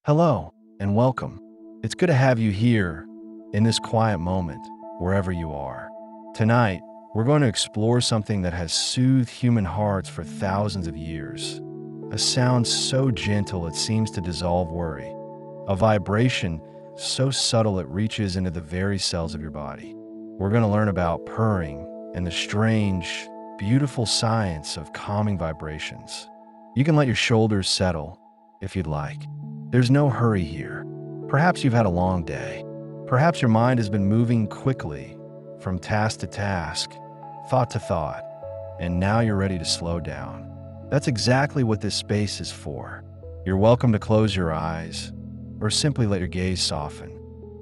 Hello, and welcome. It's good to have you here in this quiet moment, wherever you are. Tonight, we're going to explore something that has soothed human hearts for thousands of years. A sound so gentle it seems to dissolve worry. A vibration so subtle it reaches into the very cells of your body. We're going to learn about purring and the strange, beautiful science of calming vibrations. You can let your shoulders settle if you'd like. There's no hurry here. Perhaps you've had a long day. Perhaps your mind has been moving quickly from task to task, thought to thought, and now you're ready to slow down. That's exactly what this space is for. You're welcome to close your eyes or simply let your gaze soften.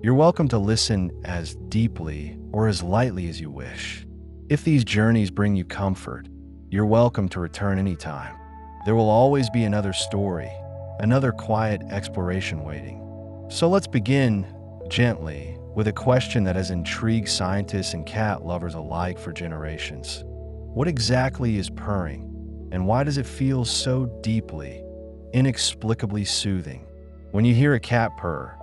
You're welcome to listen as deeply or as lightly as you wish. If these journeys bring you comfort, you're welcome to return anytime. There will always be another story, another quiet exploration waiting. So let's begin gently with a question that has intrigued scientists and cat lovers alike for generations. What exactly is purring, and why does it feel so deeply, inexplicably soothing? When you hear a cat purr,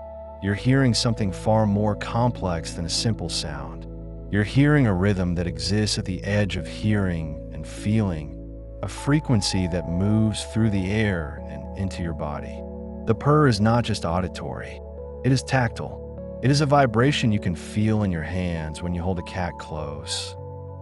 you're hearing something far more complex than a simple sound. You're hearing a rhythm that exists at the edge of hearing and feeling, a frequency that moves through the air and into your body. The purr is not just auditory, it is tactile. It is a vibration you can feel in your hands when you hold a cat close.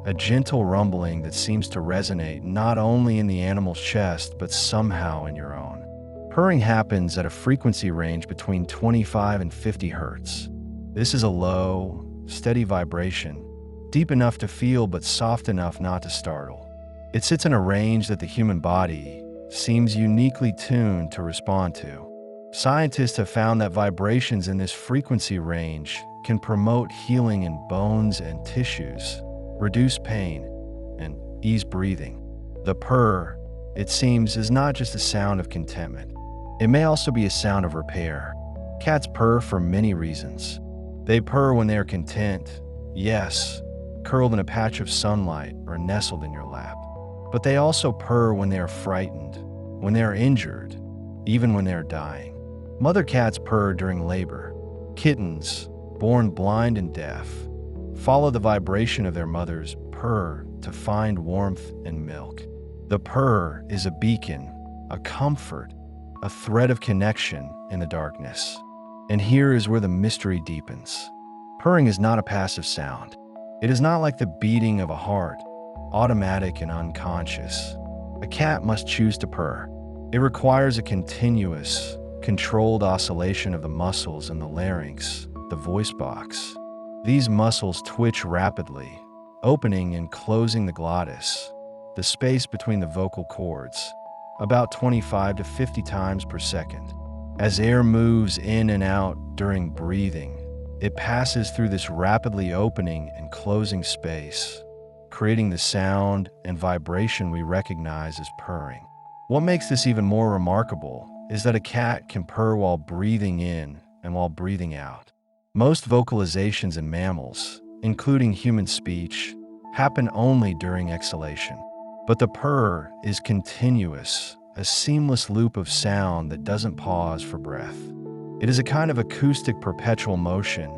A gentle rumbling that seems to resonate not only in the animal's chest, but somehow in your own. Purring happens at a frequency range between 25 and 50 hertz. This is a low, steady vibration, deep enough to feel but soft enough not to startle. It sits in a range that the human body seems uniquely tuned to respond to. Scientists have found that vibrations in this frequency range can promote healing in bones and tissues, reduce pain, and ease breathing. The purr, it seems, is not just a sound of contentment. It may also be a sound of repair. Cats purr for many reasons. They purr when they are content, yes, curled in a patch of sunlight or nestled in your lap. But they also purr when they are frightened, when they are injured, even when they are dying. Mother cats purr during labor. Kittens, born blind and deaf, follow the vibration of their mother's purr to find warmth and milk. The purr is a beacon, a comfort, a thread of connection in the darkness. And here is where the mystery deepens. Purring is not a passive sound. It is not like the beating of a heart, automatic and unconscious. A cat must choose to purr. It requires a continuous, controlled oscillation of the muscles in the larynx, the voice box. These muscles twitch rapidly, opening and closing the glottis, the space between the vocal cords, about 25 to 50 times per second. As air moves in and out during breathing, it passes through this rapidly opening and closing space, creating the sound and vibration we recognize as purring. What makes this even more remarkable is that a cat can purr while breathing in and while breathing out. Most vocalizations in mammals, including human speech, happen only during exhalation. But the purr is continuous, a seamless loop of sound that doesn't pause for breath. It is a kind of acoustic perpetual motion,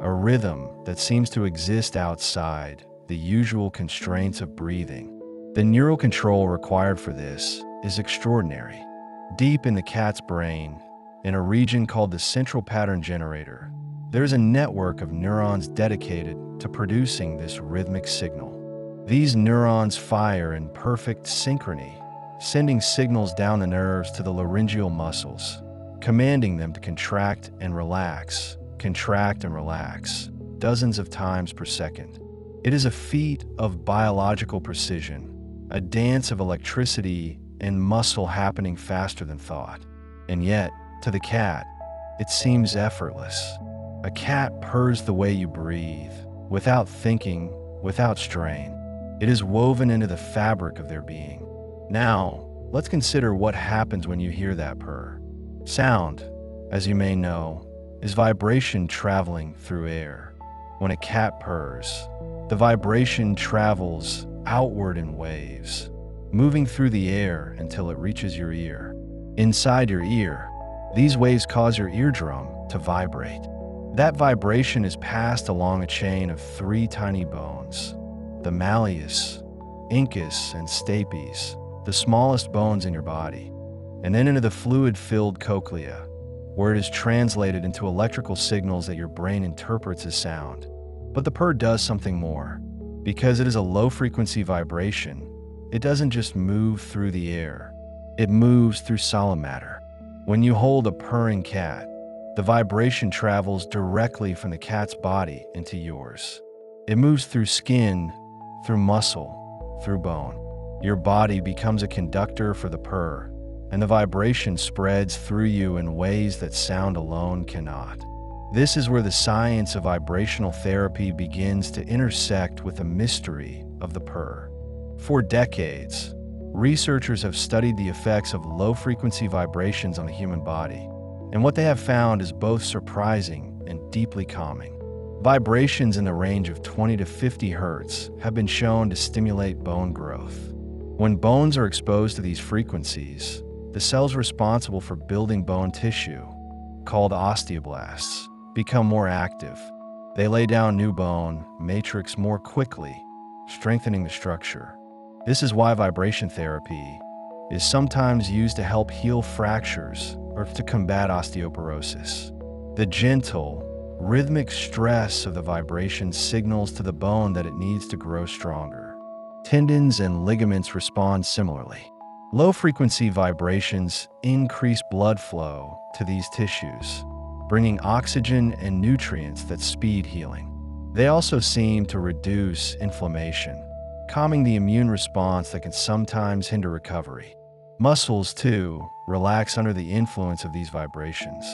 a rhythm that seems to exist outside the usual constraints of breathing. The neural control required for this is extraordinary. Deep in the cat's brain, in a region called the central pattern generator, there is a network of neurons dedicated to producing this rhythmic signal. These neurons fire in perfect synchrony, sending signals down the nerves to the laryngeal muscles, commanding them to contract and relax, dozens of times per second. It is a feat of biological precision, a dance of electricity and muscle happening faster than thought. And yet, to the cat, it seems effortless. A cat purrs the way you breathe, without thinking, without strain. It is woven into the fabric of their being. Now, let's consider what happens when you hear that purr. Sound, as you may know, is vibration traveling through air. When a cat purrs, the vibration travels outward in waves, moving through the air until it reaches your ear. Inside your ear, These waves cause your eardrum to vibrate. That vibration is passed along a chain of 3 tiny bones: the malleus, incus, and stapes, the smallest bones in your body, and then into the fluid-filled cochlea, where it is translated into electrical signals that your brain interprets as sound. But the purr does something more. Because it is a low-frequency vibration, it doesn't just move through the air. It moves through solid matter. When you hold a purring cat, the vibration travels directly from the cat's body into yours. It moves through skin, through muscle, through bone. Your body becomes a conductor for the purr, and the vibration spreads through you in ways that sound alone cannot. This is where the science of vibrational therapy begins to intersect with the mystery of the purr. For decades, researchers have studied the effects of low-frequency vibrations on the human body, and what they have found is both surprising and deeply calming. Vibrations in the range of 20 to 50 hertz have been shown to stimulate bone growth. When bones are exposed to these frequencies, the cells responsible for building bone tissue, called osteoblasts, become more active. They lay down new bone matrix more quickly, strengthening the structure. This is why vibration therapy is sometimes used to help heal fractures or to combat osteoporosis. The gentle, rhythmic stress of the vibration signals to the bone that it needs to grow stronger. Tendons and ligaments respond similarly. Low-frequency vibrations increase blood flow to these tissues, bringing oxygen and nutrients that speed healing. They also seem to reduce inflammation, calming the immune response that can sometimes hinder recovery. Muscles, too, relax under the influence of these vibrations.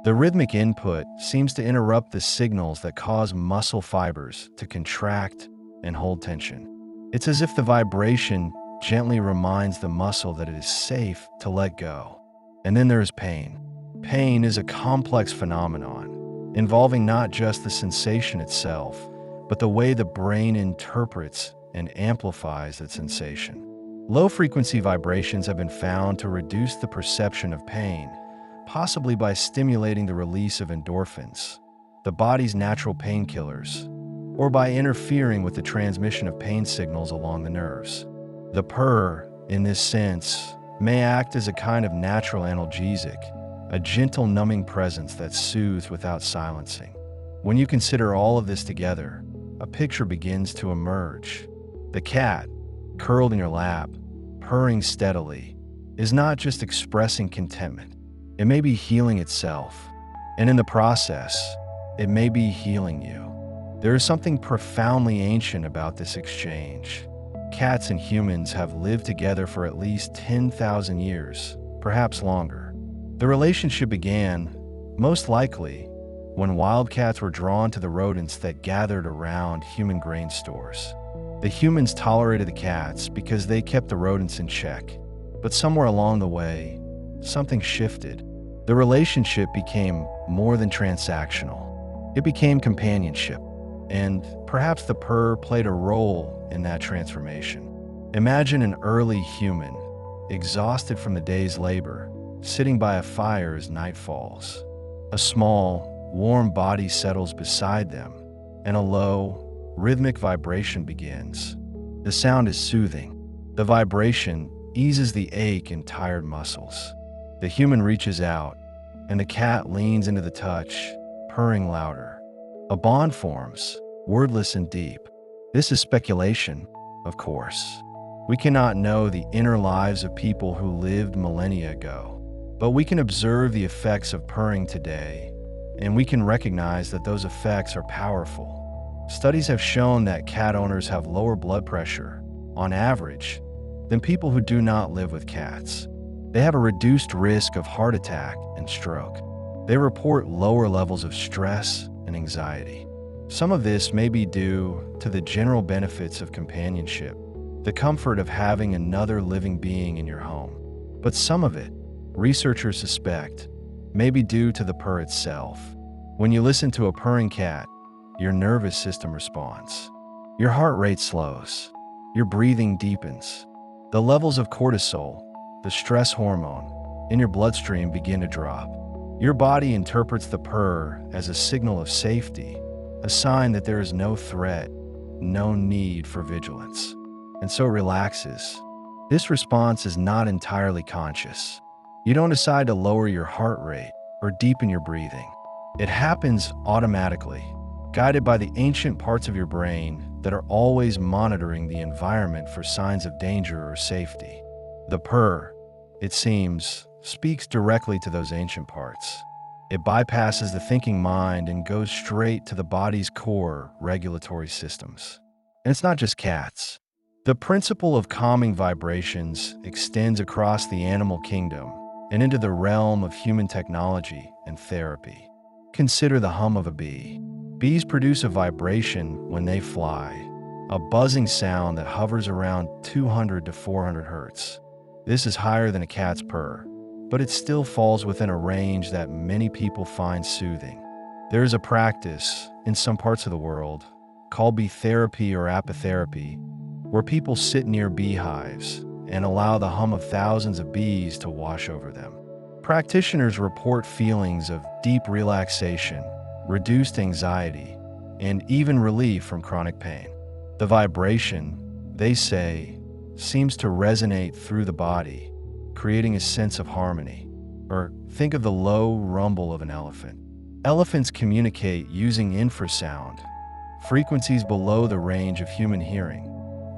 The rhythmic input seems to interrupt the signals that cause muscle fibers to contract and hold tension. It's as if the vibration gently reminds the muscle that it is safe to let go. And then there is pain. Pain is a complex phenomenon, involving not just the sensation itself, but the way the brain interprets and amplifies that sensation. Low-frequency vibrations have been found to reduce the perception of pain, possibly by stimulating the release of endorphins, the body's natural painkillers, or by interfering with the transmission of pain signals along the nerves. The purr, in this sense, may act as a kind of natural analgesic, a gentle numbing presence that soothes without silencing. When you consider all of this together, a picture begins to emerge. The cat, curled in your lap, purring steadily, is not just expressing contentment. It may be healing itself, and in the process, it may be healing you. There is something profoundly ancient about this exchange. Cats and humans have lived together for at least 10,000 years, perhaps longer. The relationship began, most likely, when wildcats were drawn to the rodents that gathered around human grain stores. The humans tolerated the cats because they kept the rodents in check. But somewhere along the way, something shifted. The relationship became more than transactional. It became companionship, and perhaps the purr played a role in that transformation. Imagine an early human, exhausted from the day's labor, sitting by a fire as night falls. A small, warm body settles beside them, and a low, rhythmic vibration begins. The sound is soothing. The vibration eases the ache in tired muscles. The human reaches out, and the cat leans into the touch, purring louder. A bond forms, wordless and deep. This is speculation, of course. We cannot know the inner lives of people who lived millennia ago. But we can observe the effects of purring today, and we can recognize that those effects are powerful. Studies have shown that cat owners have lower blood pressure, on average, than people who do not live with cats. They have a reduced risk of heart attack and stroke. They report lower levels of stress and anxiety. Some of this may be due to the general benefits of companionship, the comfort of having another living being in your home. But some of it, researchers suspect, may be due to the purr itself. When you listen to a purring cat, your nervous system responds. Your heart rate slows. Your breathing deepens. The levels of cortisol, the stress hormone, in your bloodstream begin to drop. Your body interprets the purr as a signal of safety, a sign that there is no threat, no need for vigilance, and so relaxes. This response is not entirely conscious. You don't decide to lower your heart rate or deepen your breathing. It happens automatically, guided by the ancient parts of your brain that are always monitoring the environment for signs of danger or safety. The purr, it seems, speaks directly to those ancient parts. It bypasses the thinking mind and goes straight to the body's core regulatory systems. And it's not just cats. The principle of calming vibrations extends across the animal kingdom and into the realm of human technology and therapy. Consider the hum of a bee. Bees produce a vibration when they fly, a buzzing sound that hovers around 200 to 400 hertz. This is higher than a cat's purr, but it still falls within a range that many people find soothing. There is a practice in some parts of the world called bee therapy or apitherapy, where people sit near beehives and allow the hum of thousands of bees to wash over them. Practitioners report feelings of deep relaxation, reduced anxiety, and even relief from chronic pain. The vibration, they say, seems to resonate through the body, creating a sense of harmony. Or think of the low rumble of an elephant. Elephants communicate using infrasound, frequencies below the range of human hearing,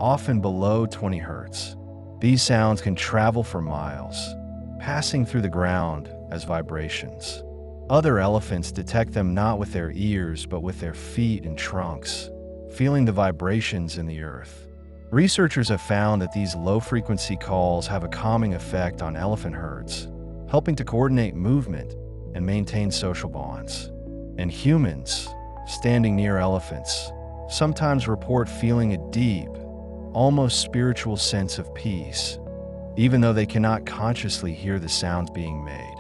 often below 20 hertz. These sounds can travel for miles, passing through the ground as vibrations. Other elephants detect them not with their ears but with their feet and trunks, feeling the vibrations in the earth. Researchers have found that these low-frequency calls have a calming effect on elephant herds, helping to coordinate movement and maintain social bonds. And humans, standing near elephants, sometimes report feeling a deep, almost spiritual sense of peace, even though they cannot consciously hear the sounds being made.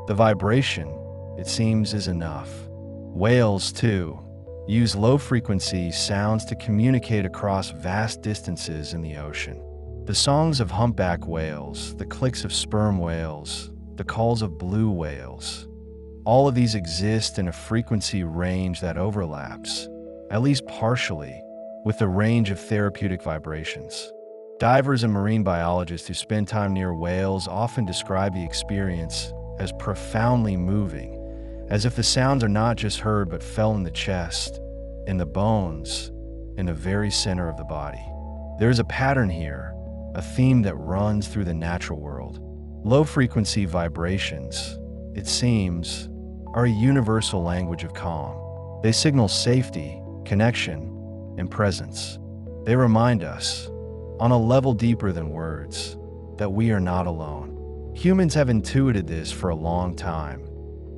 The vibration, it seems, is enough. Whales, too, use low-frequency sounds to communicate across vast distances in the ocean. The songs of humpback whales, the clicks of sperm whales, the calls of blue whales, all of these exist in a frequency range that overlaps, at least partially, with the range of therapeutic vibrations. Divers and marine biologists who spend time near whales often describe the experience as profoundly moving, as if the sounds are not just heard but felt in the chest, in the bones, in the very center of the body. There is a pattern here, a theme that runs through the natural world. Low-frequency vibrations, it seems, are a universal language of calm. They signal safety, connection, and presence. They remind us, on a level deeper than words, that we are not alone. Humans have intuited this for a long time,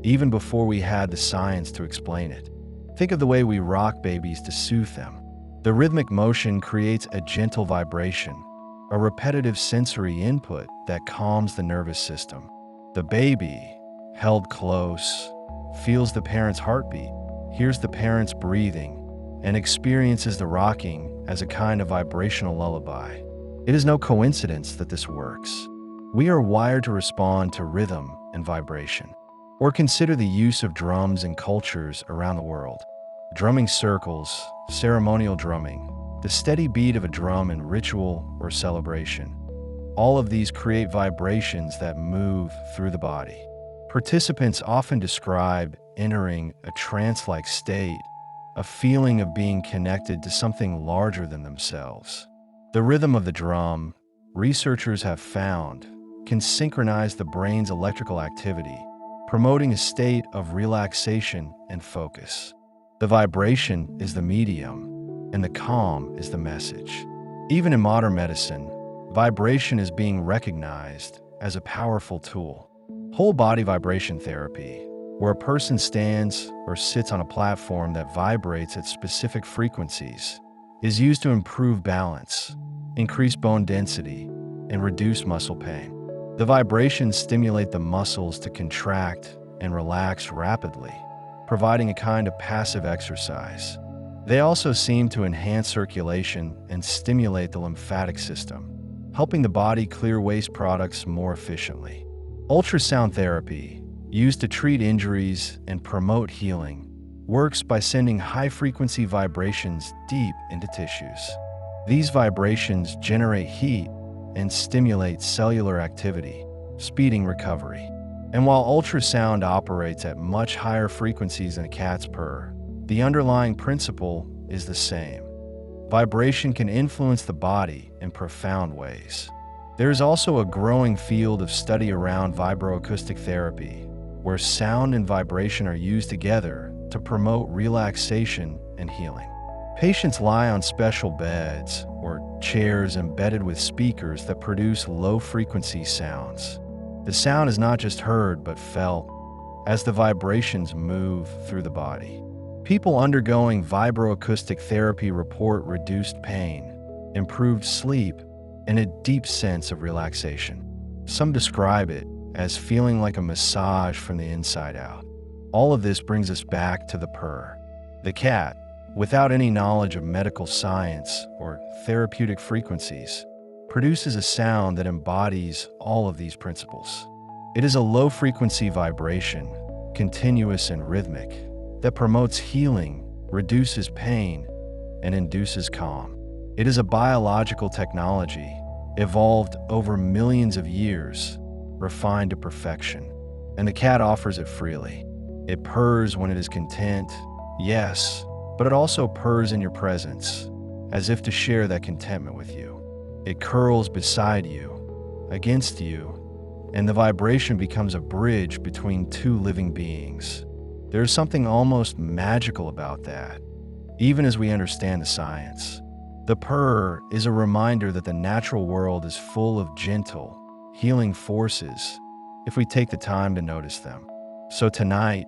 even before we had the science to explain it. Think of the way we rock babies to soothe them. The rhythmic motion creates a gentle vibration, a repetitive sensory input that calms the nervous system. The baby, held close, feels the parent's heartbeat, hears the parent's breathing, and experiences the rocking as a kind of vibrational lullaby. It is no coincidence that this works. We are wired to respond to rhythm and vibration. Or consider the use of drums in cultures around the world. Drumming circles, ceremonial drumming, the steady beat of a drum in ritual or celebration. All of these create vibrations that move through the body. Participants often describe entering a trance-like state, a feeling of being connected to something larger than themselves. The rhythm of the drum, researchers have found, can synchronize the brain's electrical activity, promoting a state of relaxation and focus. The vibration is the medium, and the calm is the message. Even in modern medicine, vibration is being recognized as a powerful tool. Whole body vibration therapy, where a person stands or sits on a platform that vibrates at specific frequencies, is used to improve balance, increase bone density, and reduce muscle pain. The vibrations stimulate the muscles to contract and relax rapidly, providing a kind of passive exercise. They also seem to enhance circulation and stimulate the lymphatic system, helping the body clear waste products more efficiently. Ultrasound therapy, used to treat injuries and promote healing, works by sending high-frequency vibrations deep into tissues. These vibrations generate heat and stimulate cellular activity, speeding recovery. And while ultrasound operates at much higher frequencies than a cat's purr, the underlying principle is the same. Vibration can influence the body in profound ways. There is also a growing field of study around vibroacoustic therapy, where sound and vibration are used together to promote relaxation and healing. Patients lie on special beds or chairs embedded with speakers that produce low-frequency sounds. The sound is not just heard but felt as the vibrations move through the body. People undergoing vibroacoustic therapy report reduced pain, improved sleep, and a deep sense of relaxation. Some describe it as feeling like a massage from the inside out. All of this brings us back to the purr. The cat, without any knowledge of medical science or therapeutic frequencies, produces a sound that embodies all of these principles. It is a low-frequency vibration, continuous and rhythmic, that promotes healing, reduces pain, and induces calm. It is a biological technology, evolved over millions of years, refined to perfection, and the cat offers it freely. It purrs when it is content, yes, but it also purrs in your presence, as if to share that contentment with you. It curls beside you, against you, and the vibration becomes a bridge between two living beings. There's something almost magical about that, even as we understand the science. The purr is a reminder that the natural world is full of gentle, healing forces if we take the time to notice them. So tonight,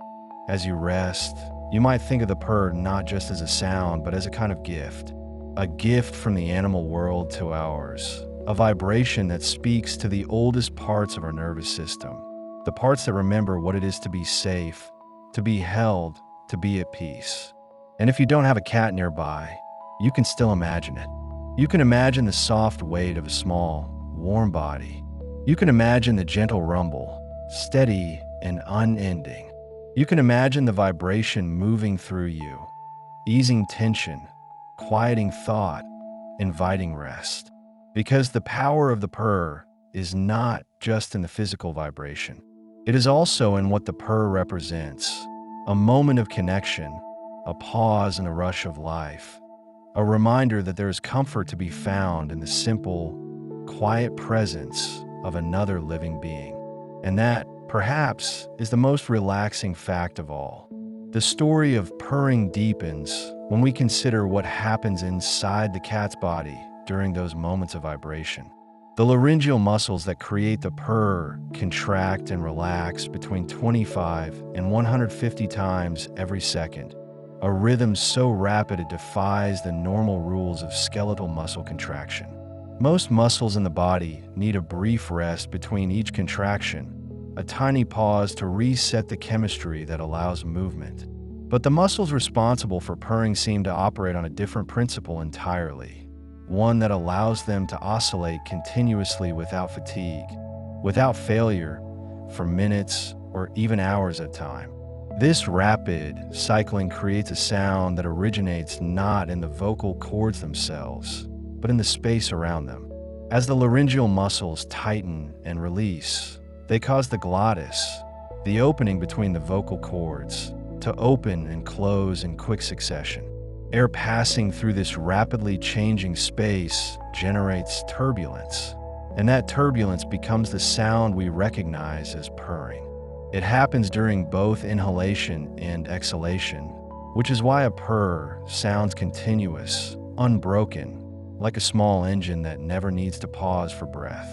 as you rest, you might think of the purr not just as a sound, but as a kind of gift. A gift from the animal world to ours. A vibration that speaks to the oldest parts of our nervous system. The parts that remember what it is to be safe, to be held, to be at peace. And if you don't have a cat nearby, you can still imagine it. You can imagine the soft weight of a small, warm body. You can imagine the gentle rumble, steady and unending. You can imagine the vibration moving through you, easing tension, quieting thought, inviting rest. Because the power of the purr is not just in the physical vibration. It is also in what the purr represents. A moment of connection, a pause in the rush of life. A reminder that there is comfort to be found in the simple, quiet presence of another living being. And that, perhaps, is the most relaxing fact of all. The story of purring deepens when we consider what happens inside the cat's body during those moments of vibration. The laryngeal muscles that create the purr contract and relax between 25 and 150 times every second, a rhythm so rapid it defies the normal rules of skeletal muscle contraction. Most muscles in the body need a brief rest between each contraction, a tiny pause to reset the chemistry that allows movement. But the muscles responsible for purring seem to operate on a different principle entirely, one that allows them to oscillate continuously without fatigue, without failure, for minutes or even hours at a time. This rapid cycling creates a sound that originates not in the vocal cords themselves, but in the space around them. As the laryngeal muscles tighten and release, they cause the glottis, the opening between the vocal cords, to open and close in quick succession. Air passing through this rapidly changing space generates turbulence, and that turbulence becomes the sound we recognize as purring. It happens during both inhalation and exhalation, which is why a purr sounds continuous, unbroken, like a small engine that never needs to pause for breath.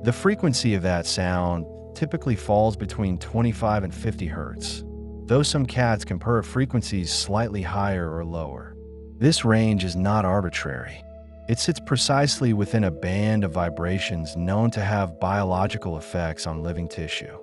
The frequency of that sound typically falls between 25 and 50 hertz, though some cats can purr at frequencies slightly higher or lower. This range is not arbitrary. It sits precisely within a band of vibrations known to have biological effects on living tissue.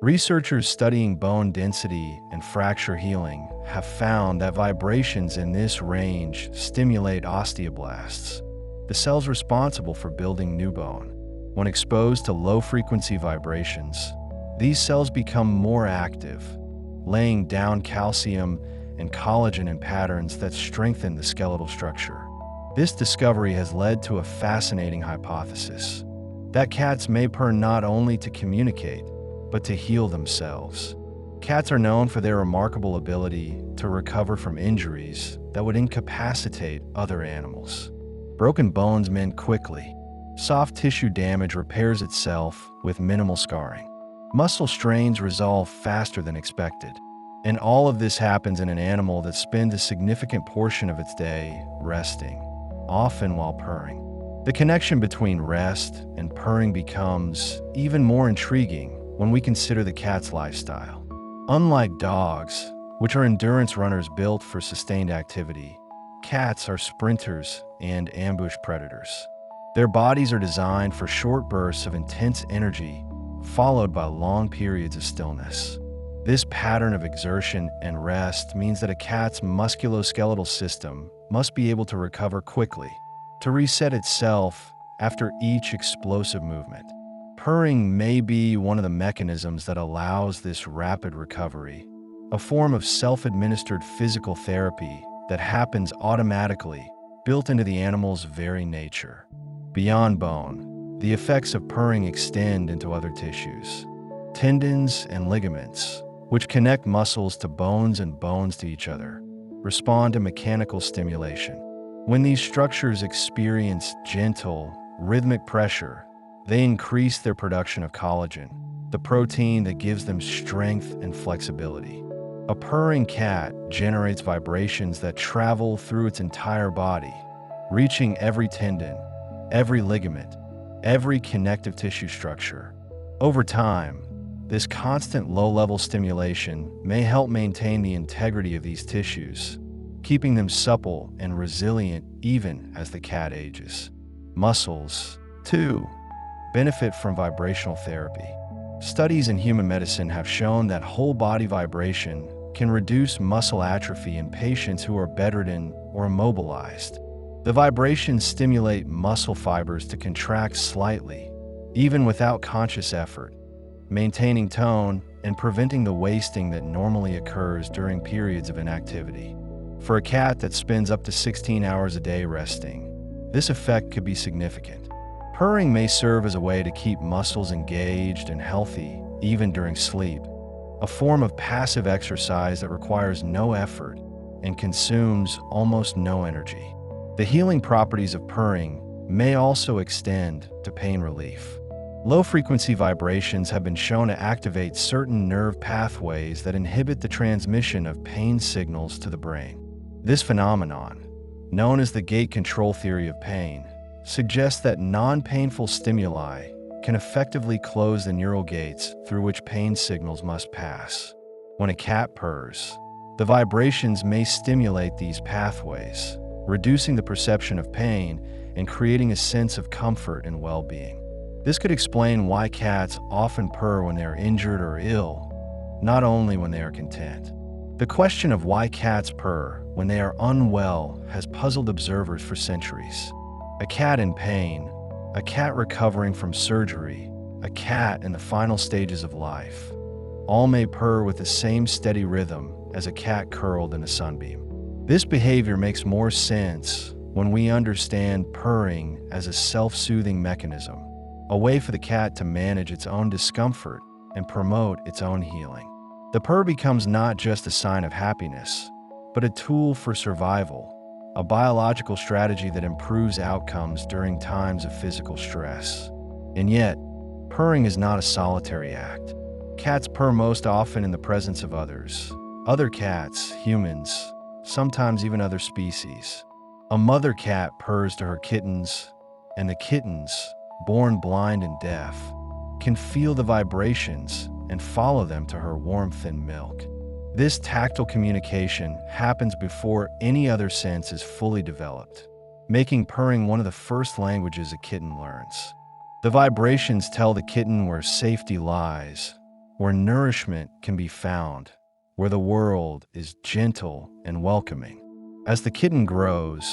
Researchers studying bone density and fracture healing have found that vibrations in this range stimulate osteoblasts, the cells responsible for building new bone. When exposed to low-frequency vibrations, these cells become more active, laying down calcium and collagen in patterns that strengthen the skeletal structure. This discovery has led to a fascinating hypothesis that cats may purr not only to communicate, but to heal themselves. Cats are known for their remarkable ability to recover from injuries that would incapacitate other animals. Broken bones mend quickly. Soft tissue damage repairs itself with minimal scarring. Muscle strains resolve faster than expected. And all of this happens in an animal that spends a significant portion of its day resting, often while purring. The connection between rest and purring becomes even more intriguing when we consider the cat's lifestyle. Unlike dogs, which are endurance runners built for sustained activity, cats are sprinters and ambush predators. Their bodies are designed for short bursts of intense energy, followed by long periods of stillness. This pattern of exertion and rest means that a cat's musculoskeletal system must be able to recover quickly, to reset itself after each explosive movement. Purring may be one of the mechanisms that allows this rapid recovery, a form of self-administered physical therapy that happens automatically, built into the animal's very nature. Beyond bone, the effects of purring extend into other tissues. Tendons and ligaments, which connect muscles to bones and bones to each other, respond to mechanical stimulation. When these structures experience gentle, rhythmic pressure, they increase their production of collagen, the protein that gives them strength and flexibility. A purring cat generates vibrations that travel through its entire body, reaching every tendon, every ligament, every connective tissue structure. Over time, this constant low-level stimulation may help maintain the integrity of these tissues, keeping them supple and resilient even as the cat ages. Muscles, too, benefit from vibrational therapy. Studies in human medicine have shown that whole-body vibration can reduce muscle atrophy in patients who are bedridden or immobilized. The vibrations stimulate muscle fibers to contract slightly, even without conscious effort, maintaining tone and preventing the wasting that normally occurs during periods of inactivity. For a cat that spends up to 16 hours a day resting, this effect could be significant. Purring may serve as a way to keep muscles engaged and healthy even during sleep, a form of passive exercise that requires no effort and consumes almost no energy. The healing properties of purring may also extend to pain relief. Low-frequency vibrations have been shown to activate certain nerve pathways that inhibit the transmission of pain signals to the brain. This phenomenon, known as the gate control theory of pain, suggests that non-painful stimuli can effectively close the neural gates through which pain signals must pass. When a cat purrs, the vibrations may stimulate these pathways, reducing the perception of pain and creating a sense of comfort and well-being. This could explain why cats often purr when they are injured or ill, not only when they are content. The question of why cats purr when they are unwell has puzzled observers for centuries. A cat in pain, a cat recovering from surgery, a cat in the final stages of life, all may purr with the same steady rhythm as a cat curled in a sunbeam. This behavior makes more sense when we understand purring as a self-soothing mechanism, a way for the cat to manage its own discomfort and promote its own healing. The purr becomes not just a sign of happiness, but a tool for survival, a biological strategy that improves outcomes during times of physical stress. And yet, purring is not a solitary act. Cats purr most often in the presence of others. Other cats, humans, sometimes even other species. A mother cat purrs to her kittens, and the kittens, born blind and deaf, can feel the vibrations and follow them to her warmth and milk. This tactile communication happens before any other sense is fully developed, making purring one of the first languages a kitten learns. The vibrations tell the kitten where safety lies, where nourishment can be found, where the world is gentle and welcoming. As the kitten grows,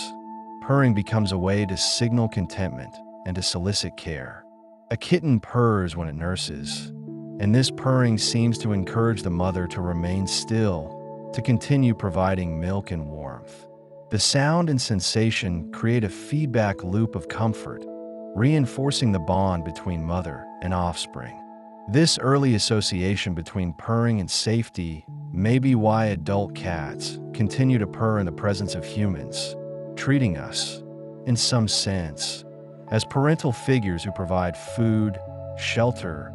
purring becomes a way to signal contentment and to solicit care. A kitten purrs when it nurses, and this purring seems to encourage the mother to remain still, to continue providing milk and warmth. The sound and sensation create a feedback loop of comfort, reinforcing the bond between mother and offspring. This early association between purring and safety may be why adult cats continue to purr in the presence of humans, treating us, in some sense, as parental figures who provide food, shelter,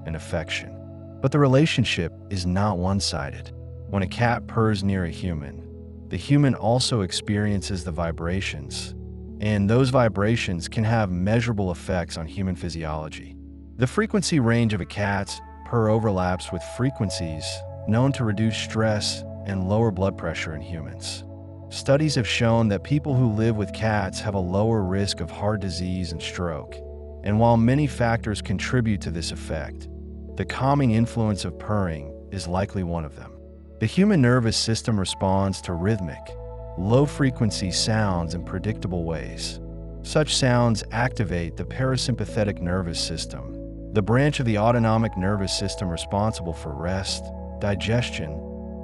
and affection. But the relationship is not one-sided. When a cat purrs near a human, the human also experiences the vibrations, and those vibrations can have measurable effects on human physiology. The frequency range of a cat's purr overlaps with frequencies known to reduce stress and lower blood pressure in humans. Studies have shown that people who live with cats have a lower risk of heart disease and stroke. And while many factors contribute to this effect, the calming influence of purring is likely one of them. The human nervous system responds to rhythmic, low-frequency sounds in predictable ways. Such sounds activate the parasympathetic nervous system, the branch of the autonomic nervous system responsible for rest, digestion,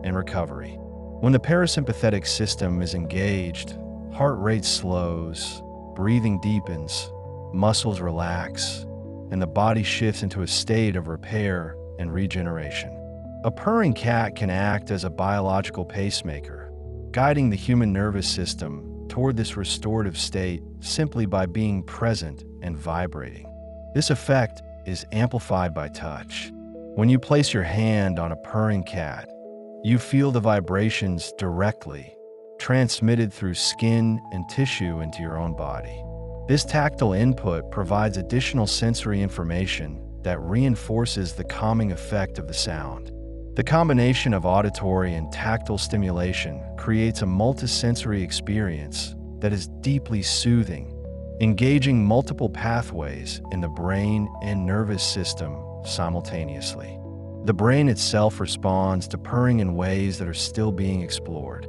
and recovery. When the parasympathetic system is engaged, heart rate slows, breathing deepens, muscles relax, and the body shifts into a state of repair and regeneration. A purring cat can act as a biological pacemaker, guiding the human nervous system toward this restorative state simply by being present and vibrating. This effect is amplified by touch. When you place your hand on a purring cat, you feel the vibrations directly, transmitted through skin and tissue into your own body. This tactile input provides additional sensory information that reinforces the calming effect of the sound. The combination of auditory and tactile stimulation creates a multisensory experience that is deeply soothing, engaging multiple pathways in the brain and nervous system simultaneously. The brain itself responds to purring in ways that are still being explored.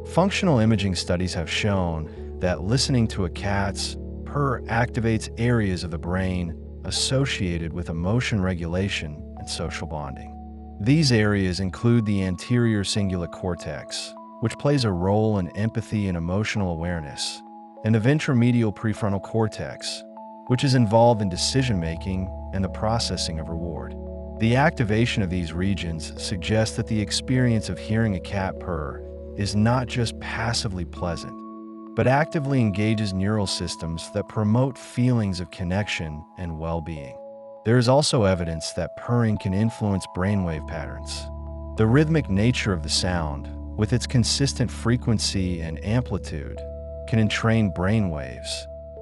Functional imaging studies have shown that listening to a cat's purr activates areas of the brain associated with emotion regulation and social bonding. These areas include the anterior cingulate cortex, which plays a role in empathy and emotional awareness, and the ventromedial prefrontal cortex, which is involved in decision-making and the processing of reward. The activation of these regions suggests that the experience of hearing a cat purr is not just passively pleasant, but actively engages neural systems that promote feelings of connection and well-being. There is also evidence that purring can influence brainwave patterns. The rhythmic nature of the sound, with its consistent frequency and amplitude, can entrain brainwaves,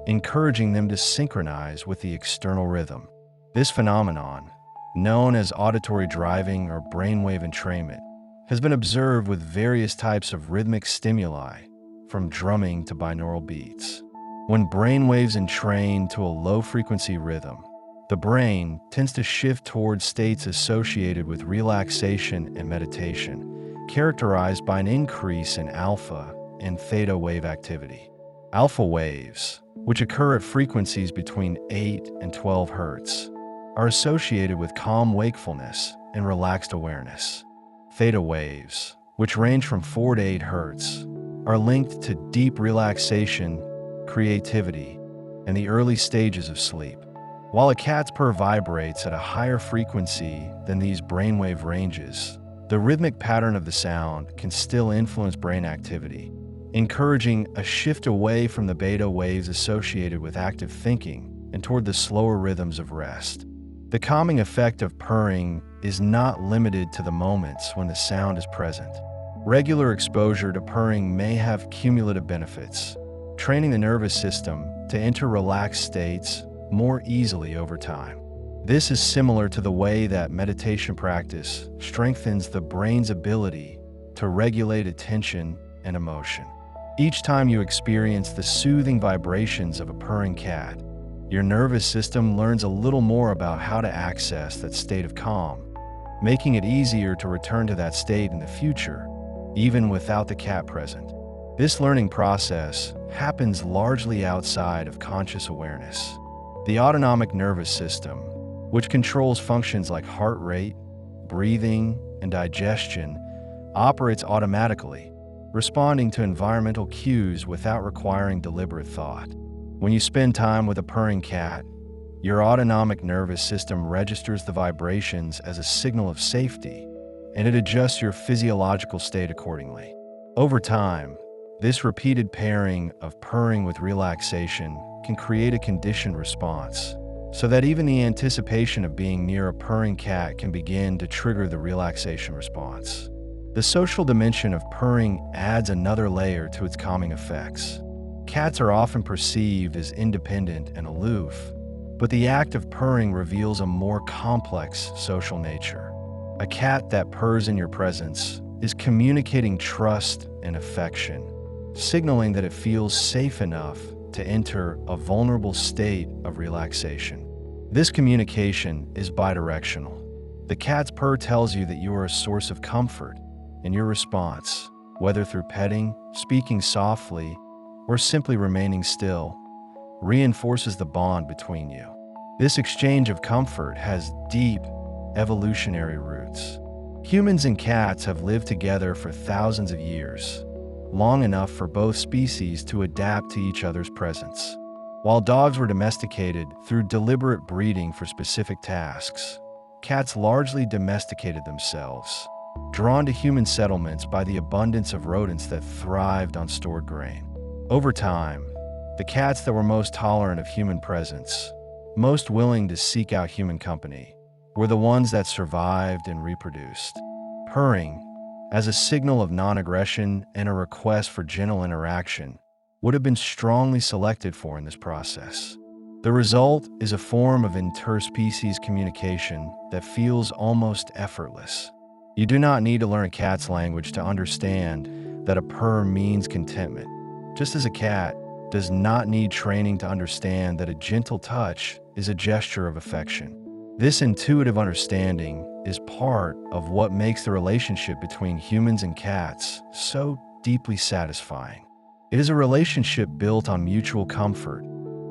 encouraging them to synchronize with the external rhythm. This phenomenon, known as auditory driving or brainwave entrainment, has been observed with various types of rhythmic stimuli, from drumming to binaural beats. When brainwaves entrain to a low-frequency rhythm, the brain tends to shift towards states associated with relaxation and meditation, characterized by an increase in alpha and theta wave activity. Alpha waves, which occur at frequencies between 8 and 12 hertz, are associated with calm wakefulness and relaxed awareness. Theta waves, which range from 4 to 8 hertz, are linked to deep relaxation, creativity, and the early stages of sleep. While a cat's purr vibrates at a higher frequency than these brainwave ranges, the rhythmic pattern of the sound can still influence brain activity, encouraging a shift away from the beta waves associated with active thinking and toward the slower rhythms of rest. The calming effect of purring is not limited to the moments when the sound is present. Regular exposure to purring may have cumulative benefits, training the nervous system to enter relaxed states more easily over time. This is similar to the way that meditation practice strengthens the brain's ability to regulate attention and emotion. Each time you experience the soothing vibrations of a purring cat, your nervous system learns a little more about how to access that state of calm, making it easier to return to that state in the future, even without the cat present. This learning process happens largely outside of conscious awareness. The autonomic nervous system, which controls functions like heart rate, breathing, and digestion, operates automatically, responding to environmental cues without requiring deliberate thought. When you spend time with a purring cat, your autonomic nervous system registers the vibrations as a signal of safety, and it adjusts your physiological state accordingly. Over time, this repeated pairing of purring with relaxation can create a conditioned response, so that even the anticipation of being near a purring cat can begin to trigger the relaxation response. The social dimension of purring adds another layer to its calming effects. Cats are often perceived as independent and aloof, but the act of purring reveals a more complex social nature. A cat that purrs in your presence is communicating trust and affection, signaling that it feels safe enough to enter a vulnerable state of relaxation. This communication is bidirectional. The cat's purr tells you that you are a source of comfort, and your response, whether through petting, speaking softly, or simply remaining still, reinforces the bond between you. This exchange of comfort has deep evolutionary roots. Humans and cats have lived together for thousands of years, long enough for both species to adapt to each other's presence. While dogs were domesticated through deliberate breeding for specific tasks, cats largely domesticated themselves, drawn to human settlements by the abundance of rodents that thrived on stored grain. Over time, the cats that were most tolerant of human presence, most willing to seek out human company, were the ones that survived and reproduced. Purring, as a signal of non-aggression and a request for gentle interaction, would have been strongly selected for in this process. The result is a form of interspecies communication that feels almost effortless. You do not need to learn a cat's language to understand that a purr means contentment, just as a cat does not need training to understand that a gentle touch is a gesture of affection. This intuitive understanding is part of what makes the relationship between humans and cats so deeply satisfying. It is a relationship built on mutual comfort,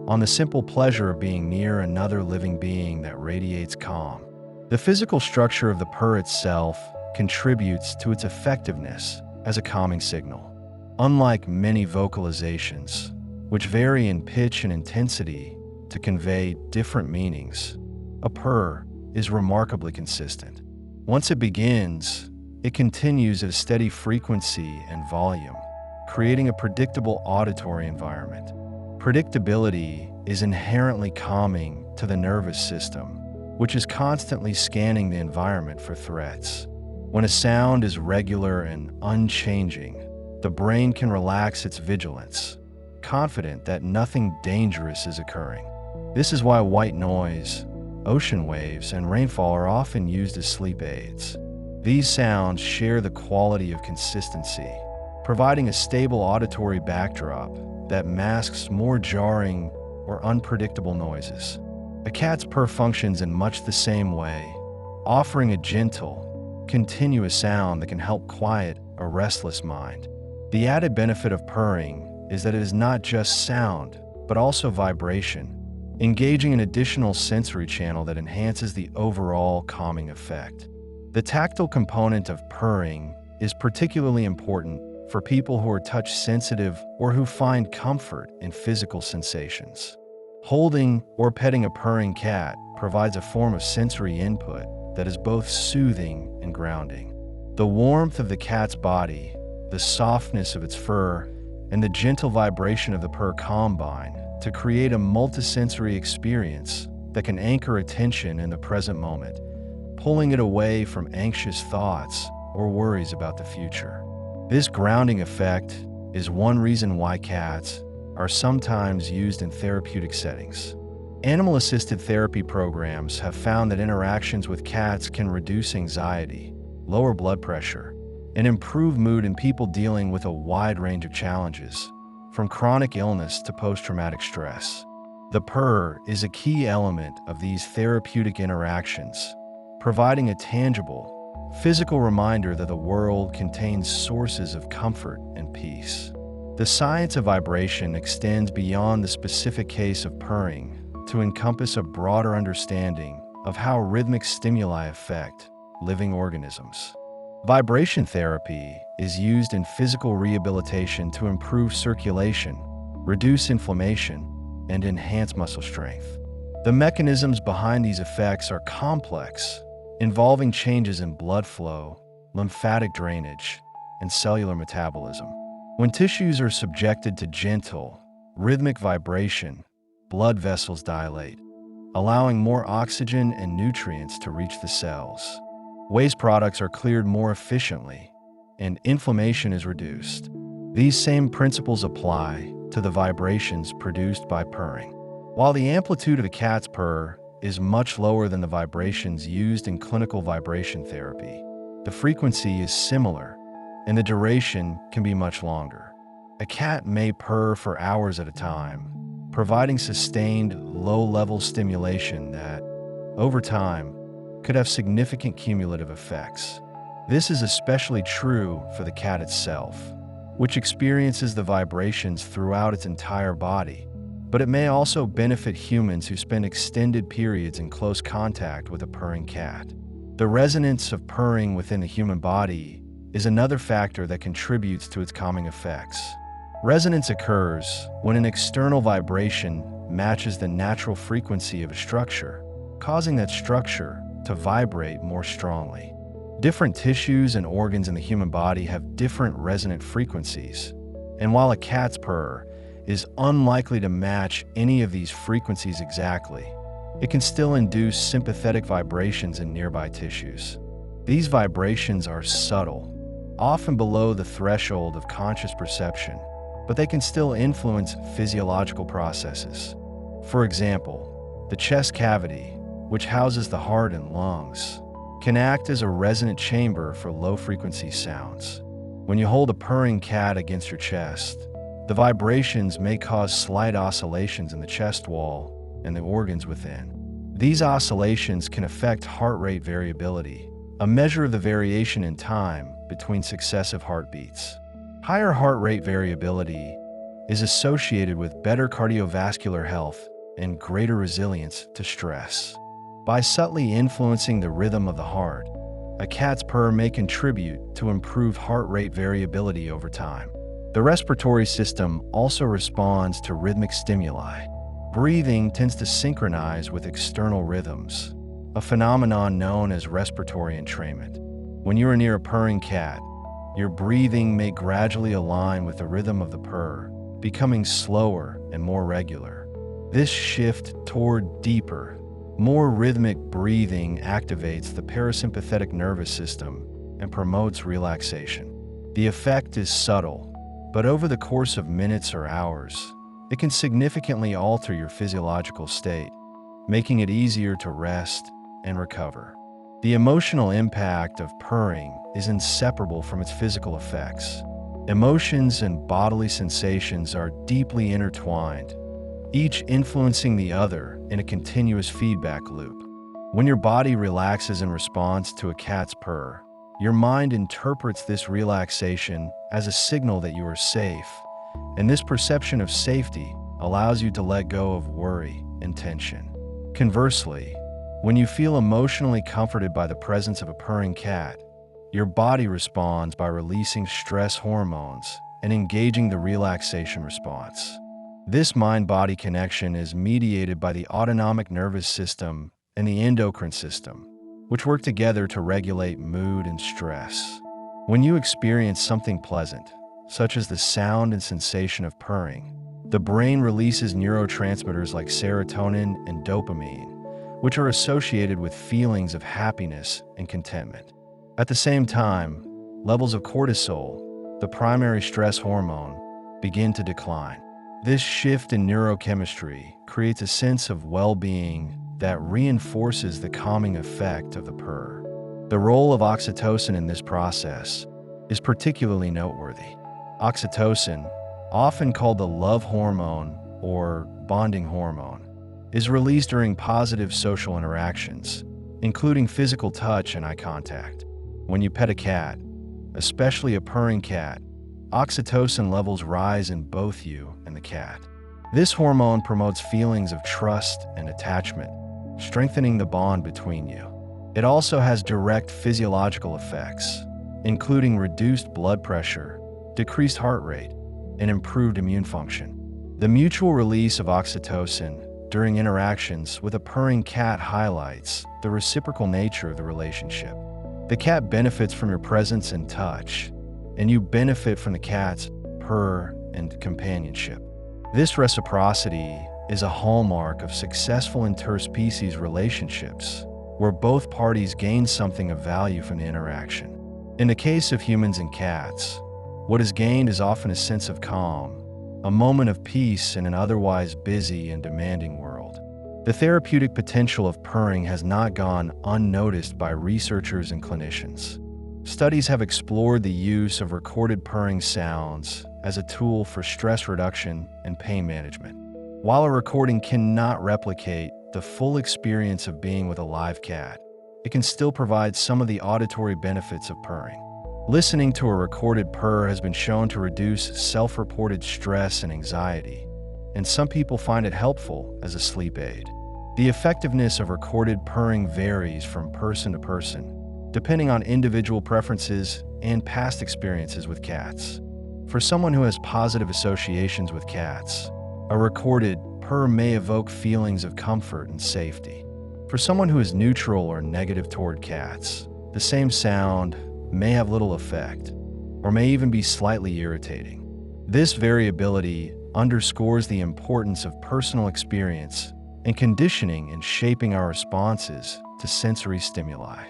on the simple pleasure of being near another living being that radiates calm. The physical structure of the purr itself contributes to its effectiveness as a calming signal. Unlike many vocalizations, which vary in pitch and intensity to convey different meanings, a purr is remarkably consistent. Once it begins, it continues at a steady frequency and volume, creating a predictable auditory environment. Predictability is inherently calming to the nervous system, which is constantly scanning the environment for threats. When a sound is regular and unchanging, the brain can relax its vigilance, confident that nothing dangerous is occurring. This is why white noise, ocean waves, and rainfall are often used as sleep aids. These sounds share the quality of consistency, providing a stable auditory backdrop that masks more jarring or unpredictable noises. A cat's purr functions in much the same way, offering a gentle, continuous sound that can help quiet a restless mind. The added benefit of purring is that it is not just sound, but also vibration, engaging an additional sensory channel that enhances the overall calming effect. The tactile component of purring is particularly important for people who are touch sensitive or who find comfort in physical sensations. Holding or petting a purring cat provides a form of sensory input that is both soothing and grounding. The warmth of the cat's body, the softness of its fur, and the gentle vibration of the purr combine to create a multisensory experience that can anchor attention in the present moment, pulling it away from anxious thoughts or worries about the future. This grounding effect is one reason why cats are sometimes used in therapeutic settings. Animal-assisted therapy programs have found that interactions with cats can reduce anxiety, lower blood pressure, and improve mood in people dealing with a wide range of challenges, from chronic illness to post-traumatic stress. The purr is a key element of these therapeutic interactions, providing a tangible, physical reminder that the world contains sources of comfort and peace. The science of vibration extends beyond the specific case of purring to encompass a broader understanding of how rhythmic stimuli affect living organisms. Vibration therapy is used in physical rehabilitation to improve circulation, reduce inflammation, and enhance muscle strength. The mechanisms behind these effects are complex, involving changes in blood flow, lymphatic drainage, and cellular metabolism. When tissues are subjected to gentle, rhythmic vibration, blood vessels dilate, allowing more oxygen and nutrients to reach the cells. Waste products are cleared more efficiently, and inflammation is reduced. These same principles apply to the vibrations produced by purring. While the amplitude of a cat's purr is much lower than the vibrations used in clinical vibration therapy, the frequency is similar, and the duration can be much longer. A cat may purr for hours at a time, providing sustained, low-level stimulation that, over time, could have significant cumulative effects. This is especially true for the cat itself, which experiences the vibrations throughout its entire body, but it may also benefit humans who spend extended periods in close contact with a purring cat. The resonance of purring within the human body is another factor that contributes to its calming effects. Resonance occurs when an external vibration matches the natural frequency of a structure, causing that structure to vibrate more strongly. Different tissues and organs in the human body have different resonant frequencies, and while a cat's purr is unlikely to match any of these frequencies exactly, it can still induce sympathetic vibrations in nearby tissues. These vibrations are subtle, often below the threshold of conscious perception, but they can still influence physiological processes. For example, the chest cavity, which houses the heart and lungs, can act as a resonant chamber for low-frequency sounds. When you hold a purring cat against your chest, the vibrations may cause slight oscillations in the chest wall and the organs within. These oscillations can affect heart rate variability, a measure of the variation in time between successive heartbeats. Higher heart rate variability is associated with better cardiovascular health and greater resilience to stress. By subtly influencing the rhythm of the heart, a cat's purr may contribute to improved heart rate variability over time. The respiratory system also responds to rhythmic stimuli. Breathing tends to synchronize with external rhythms, a phenomenon known as respiratory entrainment. When you are near a purring cat, your breathing may gradually align with the rhythm of the purr, becoming slower and more regular. This shift toward deeper, more rhythmic breathing activates the parasympathetic nervous system and promotes relaxation. The effect is subtle, but over the course of minutes or hours, it can significantly alter your physiological state, making it easier to rest and recover. The emotional impact of purring is inseparable from its physical effects. Emotions and bodily sensations are deeply intertwined, each influencing the other in a continuous feedback loop. When your body relaxes in response to a cat's purr, your mind interprets this relaxation as a signal that you are safe, and this perception of safety allows you to let go of worry and tension. Conversely, when you feel emotionally comforted by the presence of a purring cat, your body responds by releasing stress hormones and engaging the relaxation response. This mind-body connection is mediated by the autonomic nervous system and the endocrine system, which work together to regulate mood and stress. When you experience something pleasant, such as the sound and sensation of purring, the brain releases neurotransmitters like serotonin and dopamine, which are associated with feelings of happiness and contentment. At the same time, levels of cortisol, the primary stress hormone, begin to decline. This shift in neurochemistry creates a sense of well-being that reinforces the calming effect of the purr. The role of oxytocin in this process is particularly noteworthy. Oxytocin, often called the love hormone or bonding hormone, is released during positive social interactions, including physical touch and eye contact. When you pet a cat, especially a purring cat, oxytocin levels rise in both you and the cat. This hormone promotes feelings of trust and attachment, strengthening the bond between you. It also has direct physiological effects, including reduced blood pressure, decreased heart rate, and improved immune function. The mutual release of oxytocin during interactions with a purring cat highlights the reciprocal nature of the relationship. The cat benefits from your presence and touch, and you benefit from the cat's purr and companionship. This reciprocity is a hallmark of successful interspecies relationships, where both parties gain something of value from the interaction. In the case of humans and cats, what is gained is often a sense of calm, a moment of peace in an otherwise busy and demanding world. The therapeutic potential of purring has not gone unnoticed by researchers and clinicians. Studies have explored the use of recorded purring sounds as a tool for stress reduction and pain management. While a recording cannot replicate the full experience of being with a live cat, it can still provide some of the auditory benefits of purring. Listening to a recorded purr has been shown to reduce self-reported stress and anxiety, and some people find it helpful as a sleep aid. The effectiveness of recorded purring varies from person to person, depending on individual preferences and past experiences with cats. For someone who has positive associations with cats, a recorded purr may evoke feelings of comfort and safety. For someone who is neutral or negative toward cats, the same sound may have little effect, or may even be slightly irritating. This variability underscores the importance of personal experience and conditioning in shaping our responses to sensory stimuli.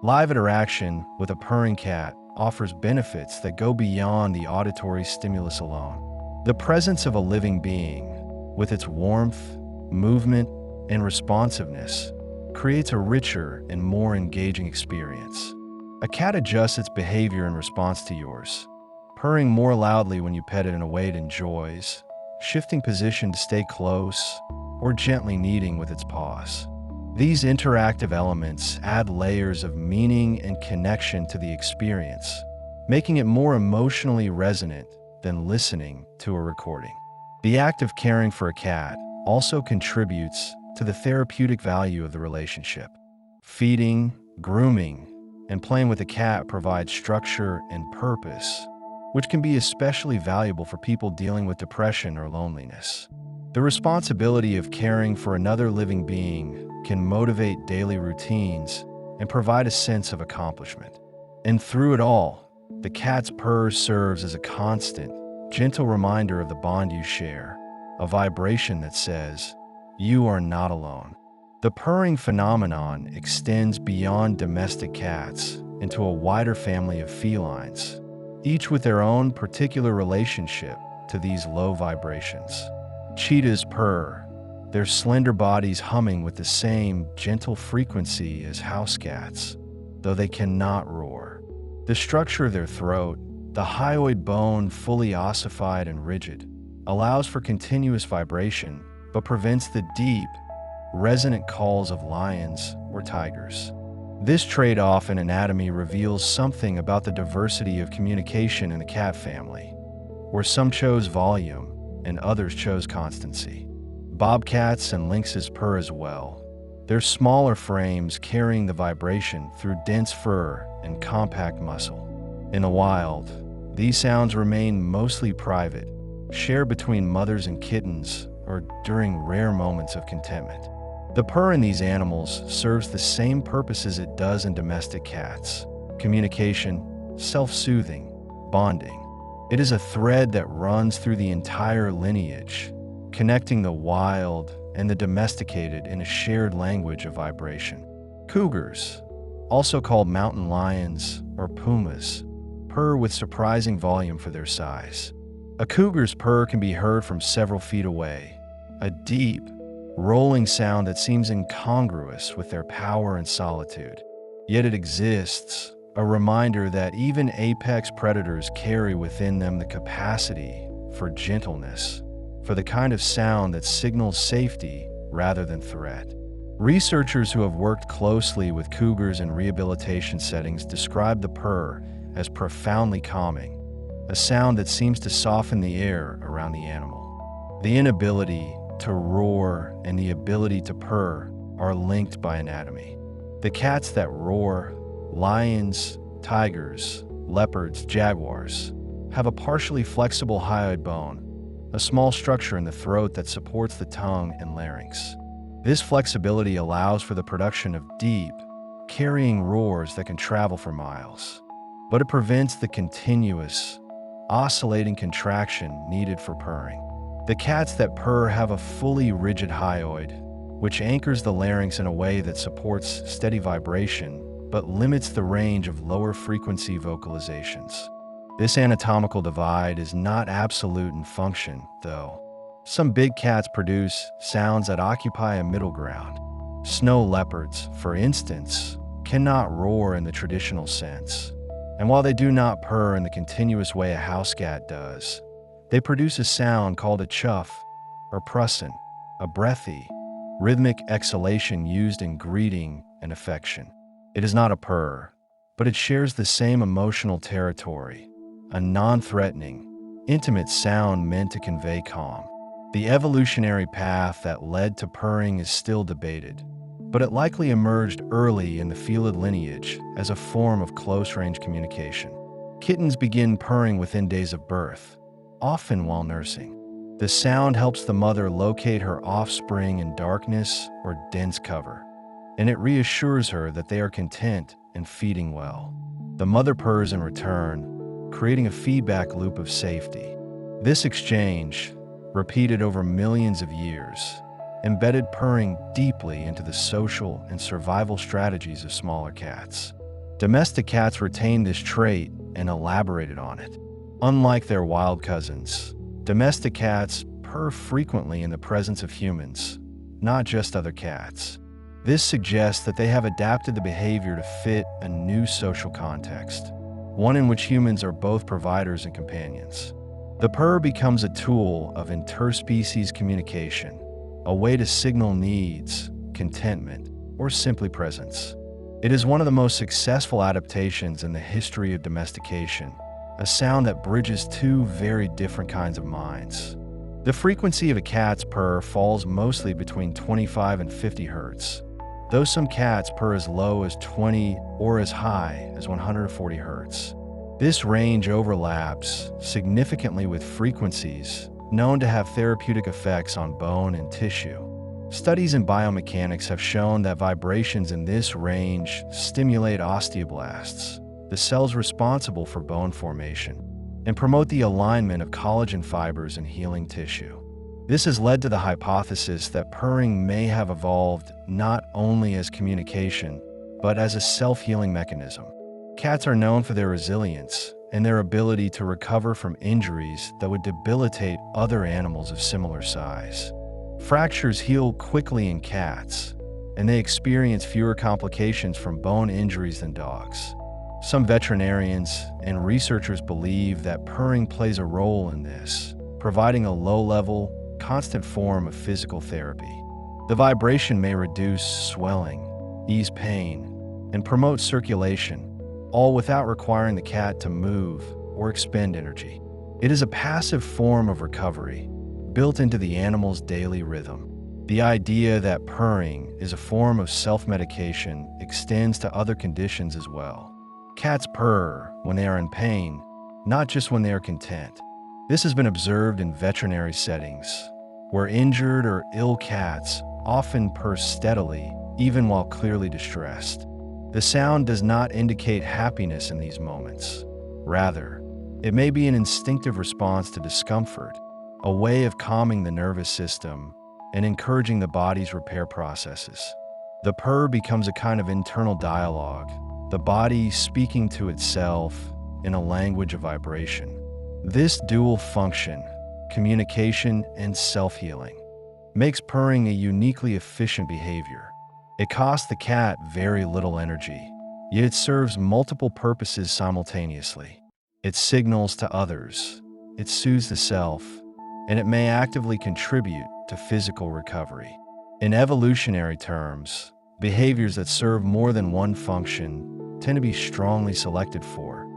Live interaction with a purring cat offers benefits that go beyond the auditory stimulus alone. The presence of a living being, with its warmth, movement, and responsiveness, creates a richer and more engaging experience. A cat adjusts its behavior in response to yours, purring more loudly when you pet it in a way it enjoys, shifting position to stay close, or gently kneading with its paws. These interactive elements add layers of meaning and connection to the experience, making it more emotionally resonant than listening to a recording. The act of caring for a cat also contributes to the therapeutic value of the relationship. Feeding, grooming, and playing with a cat provides structure and purpose, which can be especially valuable for people dealing with depression or loneliness. The responsibility of caring for another living being can motivate daily routines and provide a sense of accomplishment. And through it all, the cat's purr serves as a constant, gentle reminder of the bond you share, a vibration that says, "You are not alone." The purring phenomenon extends beyond domestic cats into a wider family of felines, each with their own particular relationship to these low vibrations. Cheetahs purr, their slender bodies humming with the same gentle frequency as house cats, though they cannot roar. The structure of their throat, the hyoid bone fully ossified and rigid, allows for continuous vibration but prevents the deep, resonant calls of lions or tigers. This trade-off in anatomy reveals something about the diversity of communication in the cat family, where some chose volume and others chose constancy. Bobcats and lynxes purr as well, their smaller frames carrying the vibration through dense fur and compact muscle. In the wild, these sounds remain mostly private, shared between mothers and kittens or during rare moments of contentment. The purr in these animals serves the same purposes it does in domestic cats: communication, self-soothing, bonding. It is a thread that runs through the entire lineage, connecting the wild and the domesticated in a shared language of vibration. Cougars, also called mountain lions or pumas, purr with surprising volume for their size. A cougar's purr can be heard from several feet away, a deep, rolling sound that seems incongruous with their power and solitude. Yet it exists, a reminder that even apex predators carry within them the capacity for gentleness, for the kind of sound that signals safety rather than threat. Researchers who have worked closely with cougars in rehabilitation settings describe the purr as profoundly calming, a sound that seems to soften the air around the animal. The inability to roar and the ability to purr are linked by anatomy. The cats that roar, lions, tigers, leopards, jaguars, have a partially flexible hyoid bone, a small structure in the throat that supports the tongue and larynx. This flexibility allows for the production of deep, carrying roars that can travel for miles, but it prevents the continuous, oscillating contraction needed for purring. The cats that purr have a fully rigid hyoid, which anchors the larynx in a way that supports steady vibration but limits the range of lower frequency vocalizations. This anatomical divide is not absolute in function, though. Some big cats produce sounds that occupy a middle ground. Snow leopards, for instance, cannot roar in the traditional sense. And while they do not purr in the continuous way a house cat does, they produce a sound called a chuff or prussin, a breathy, rhythmic exhalation used in greeting and affection. It is not a purr, but it shares the same emotional territory, a non-threatening, intimate sound meant to convey calm. The evolutionary path that led to purring is still debated, but it likely emerged early in the felid lineage as a form of close-range communication. Kittens begin purring within days of birth, often while nursing. The sound helps the mother locate her offspring in darkness or dense cover, and it reassures her that they are content and feeding well. The mother purrs in return, creating a feedback loop of safety. This exchange, repeated over millions of years, embedded purring deeply into the social and survival strategies of smaller cats. Domestic cats retained this trait and elaborated on it. Unlike their wild cousins, domestic cats purr frequently in the presence of humans, not just other cats. This suggests that they have adapted the behavior to fit a new social context, one in which humans are both providers and companions. The purr becomes a tool of interspecies communication, a way to signal needs, contentment, or simply presence. It is one of the most successful adaptations in the history of domestication, a sound that bridges two very different kinds of minds. The frequency of a cat's purr falls mostly between 25 and 50 hertz, though some cats purr as low as 20 or as high as 140 hertz. This range overlaps significantly with frequencies known to have therapeutic effects on bone and tissue. Studies in biomechanics have shown that vibrations in this range stimulate osteoblasts, the cells responsible for bone formation, and promote the alignment of collagen fibers in healing tissue. This has led to the hypothesis that purring may have evolved not only as communication, but as a self-healing mechanism. Cats are known for their resilience and their ability to recover from injuries that would debilitate other animals of similar size. Fractures heal quickly in cats, and they experience fewer complications from bone injuries than dogs. Some veterinarians and researchers believe that purring plays a role in this, providing a low-level, constant form of physical therapy. The vibration may reduce swelling, ease pain, and promote circulation, all without requiring the cat to move or expend energy. It is a passive form of recovery, built into the animal's daily rhythm. The idea that purring is a form of self-medication extends to other conditions as well. Cats purr when they are in pain, not just when they are content. This has been observed in veterinary settings, where injured or ill cats often purr steadily, even while clearly distressed. The sound does not indicate happiness in these moments. Rather, it may be an instinctive response to discomfort, a way of calming the nervous system and encouraging the body's repair processes. The purr becomes a kind of internal dialogue, the body speaking to itself in a language of vibration. This dual function, communication and self-healing, makes purring a uniquely efficient behavior. It costs the cat very little energy, yet it serves multiple purposes simultaneously. It signals to others, it soothes the self, and it may actively contribute to physical recovery. In evolutionary terms, behaviors that serve more than one function tend to be strongly selected for,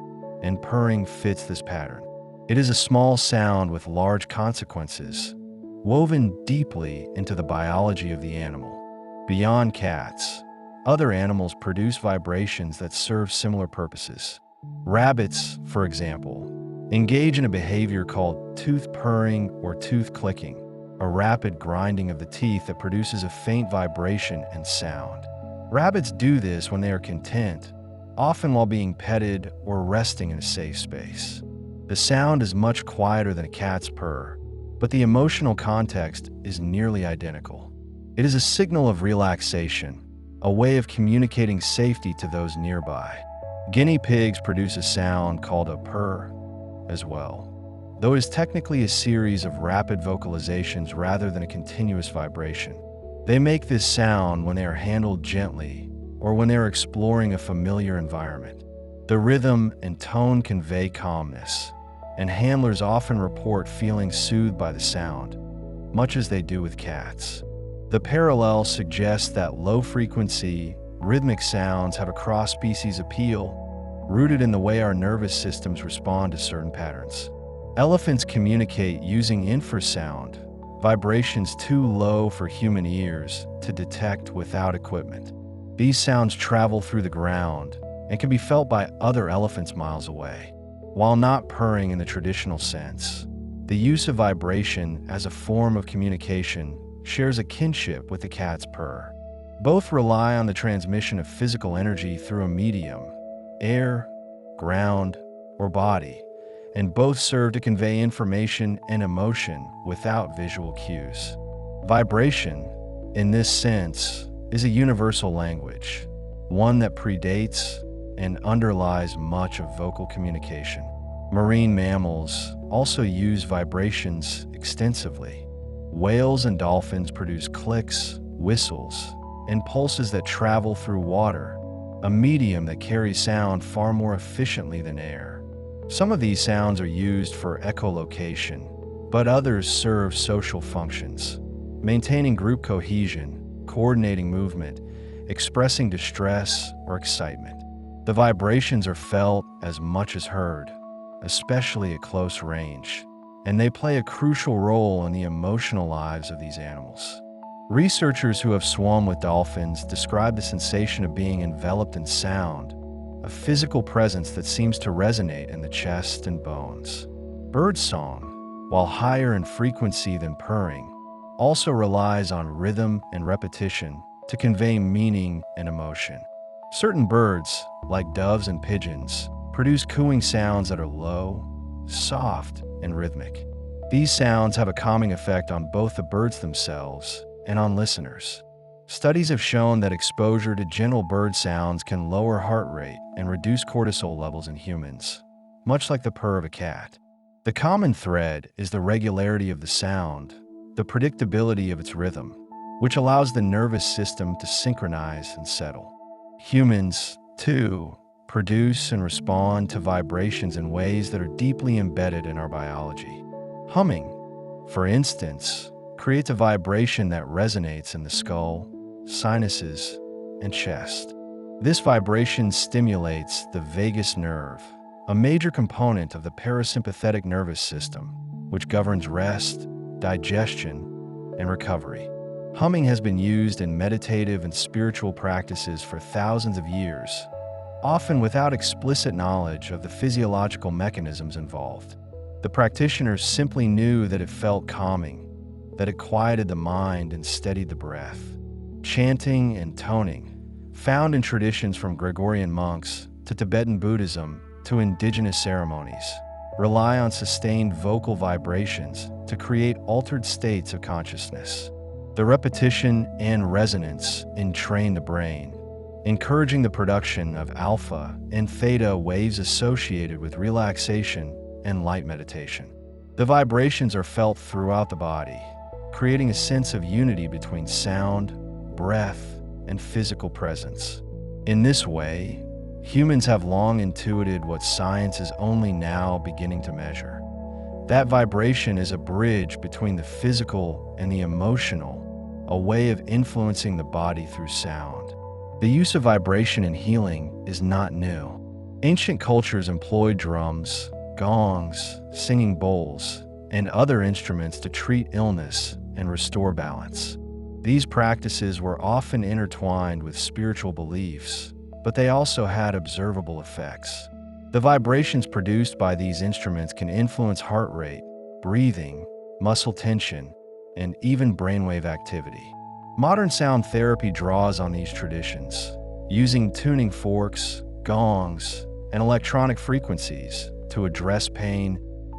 and purring fits this pattern. It is a small sound with large consequences, woven deeply into the biology of the animal. Beyond cats, other animals produce vibrations that serve similar purposes. Rabbits, for example, engage in a behavior called tooth purring or tooth clicking, a rapid grinding of the teeth that produces a faint vibration and sound. Rabbits do this when they are content, often while being petted or resting in a safe space. The sound is much quieter than a cat's purr, but the emotional context is nearly identical. It is a signal of relaxation, a way of communicating safety to those nearby. Guinea pigs produce a sound called a purr as well, though it is technically a series of rapid vocalizations rather than a continuous vibration. They make this sound when they are handled gently or when they are exploring a familiar environment. The rhythm and tone convey calmness, and handlers often report feeling soothed by the sound, much as they do with cats. The parallel suggests that low-frequency, rhythmic sounds have a cross-species appeal, rooted in the way our nervous systems respond to certain patterns. Elephants communicate using infrasound, vibrations too low for human ears to detect without equipment. These sounds travel through the ground and can be felt by other elephants miles away. While not purring in the traditional sense, the use of vibration as a form of communication shares a kinship with the cat's purr. Both rely on the transmission of physical energy through a medium, air, ground, or body, and both serve to convey information and emotion without visual cues. Vibration, in this sense, is a universal language, one that predates and underlies much of vocal communication. Marine mammals also use vibrations extensively. Whales and dolphins produce clicks, whistles, and pulses that travel through water, a medium that carries sound far more efficiently than air. Some of these sounds are used for echolocation, but others serve social functions, maintaining group cohesion, coordinating movement, expressing distress or excitement. The vibrations are felt as much as heard, especially at close range, and they play a crucial role in the emotional lives of these animals. Researchers who have swum with dolphins describe the sensation of being enveloped in sound, a physical presence that seems to resonate in the chest and bones. Birdsong, while higher in frequency than purring, also relies on rhythm and repetition to convey meaning and emotion. Certain birds, like doves and pigeons, produce cooing sounds that are low, soft, and rhythmic. These sounds have a calming effect on both the birds themselves and on listeners. Studies have shown that exposure to gentle bird sounds can lower heart rate and reduce cortisol levels in humans, much like the purr of a cat. The common thread is the regularity of the sound, the predictability of its rhythm, which allows the nervous system to synchronize and settle. Humans, too, produce and respond to vibrations in ways that are deeply embedded in our biology. Humming, for instance, creates a vibration that resonates in the skull, sinuses, and chest. This vibration stimulates the vagus nerve, a major component of the parasympathetic nervous system, which governs rest, digestion, and recovery. Humming has been used in meditative and spiritual practices for thousands of years, often without explicit knowledge of the physiological mechanisms involved. The practitioners simply knew that it felt calming, that it quieted the mind and steadied the breath. Chanting and toning, found in traditions from Gregorian monks to Tibetan Buddhism to indigenous ceremonies, rely on sustained vocal vibrations to create altered states of consciousness. The repetition and resonance entrain the brain, encouraging the production of alpha and theta waves associated with relaxation and light meditation. The vibrations are felt throughout the body, creating a sense of unity between sound, breath, and physical presence. In this way, humans have long intuited what science is only now beginning to measure. That vibration is a bridge between the physical and the emotional, a way of influencing the body through sound. The use of vibration in healing is not new. Ancient cultures employed drums, gongs, singing bowls, and other instruments to treat illness and restore balance. These practices were often intertwined with spiritual beliefs, but they also had observable effects. The vibrations produced by these instruments can influence heart rate, breathing, muscle tension, and even brainwave activity. Modern sound therapy draws on these traditions, using tuning forks, gongs, and electronic frequencies to address pain,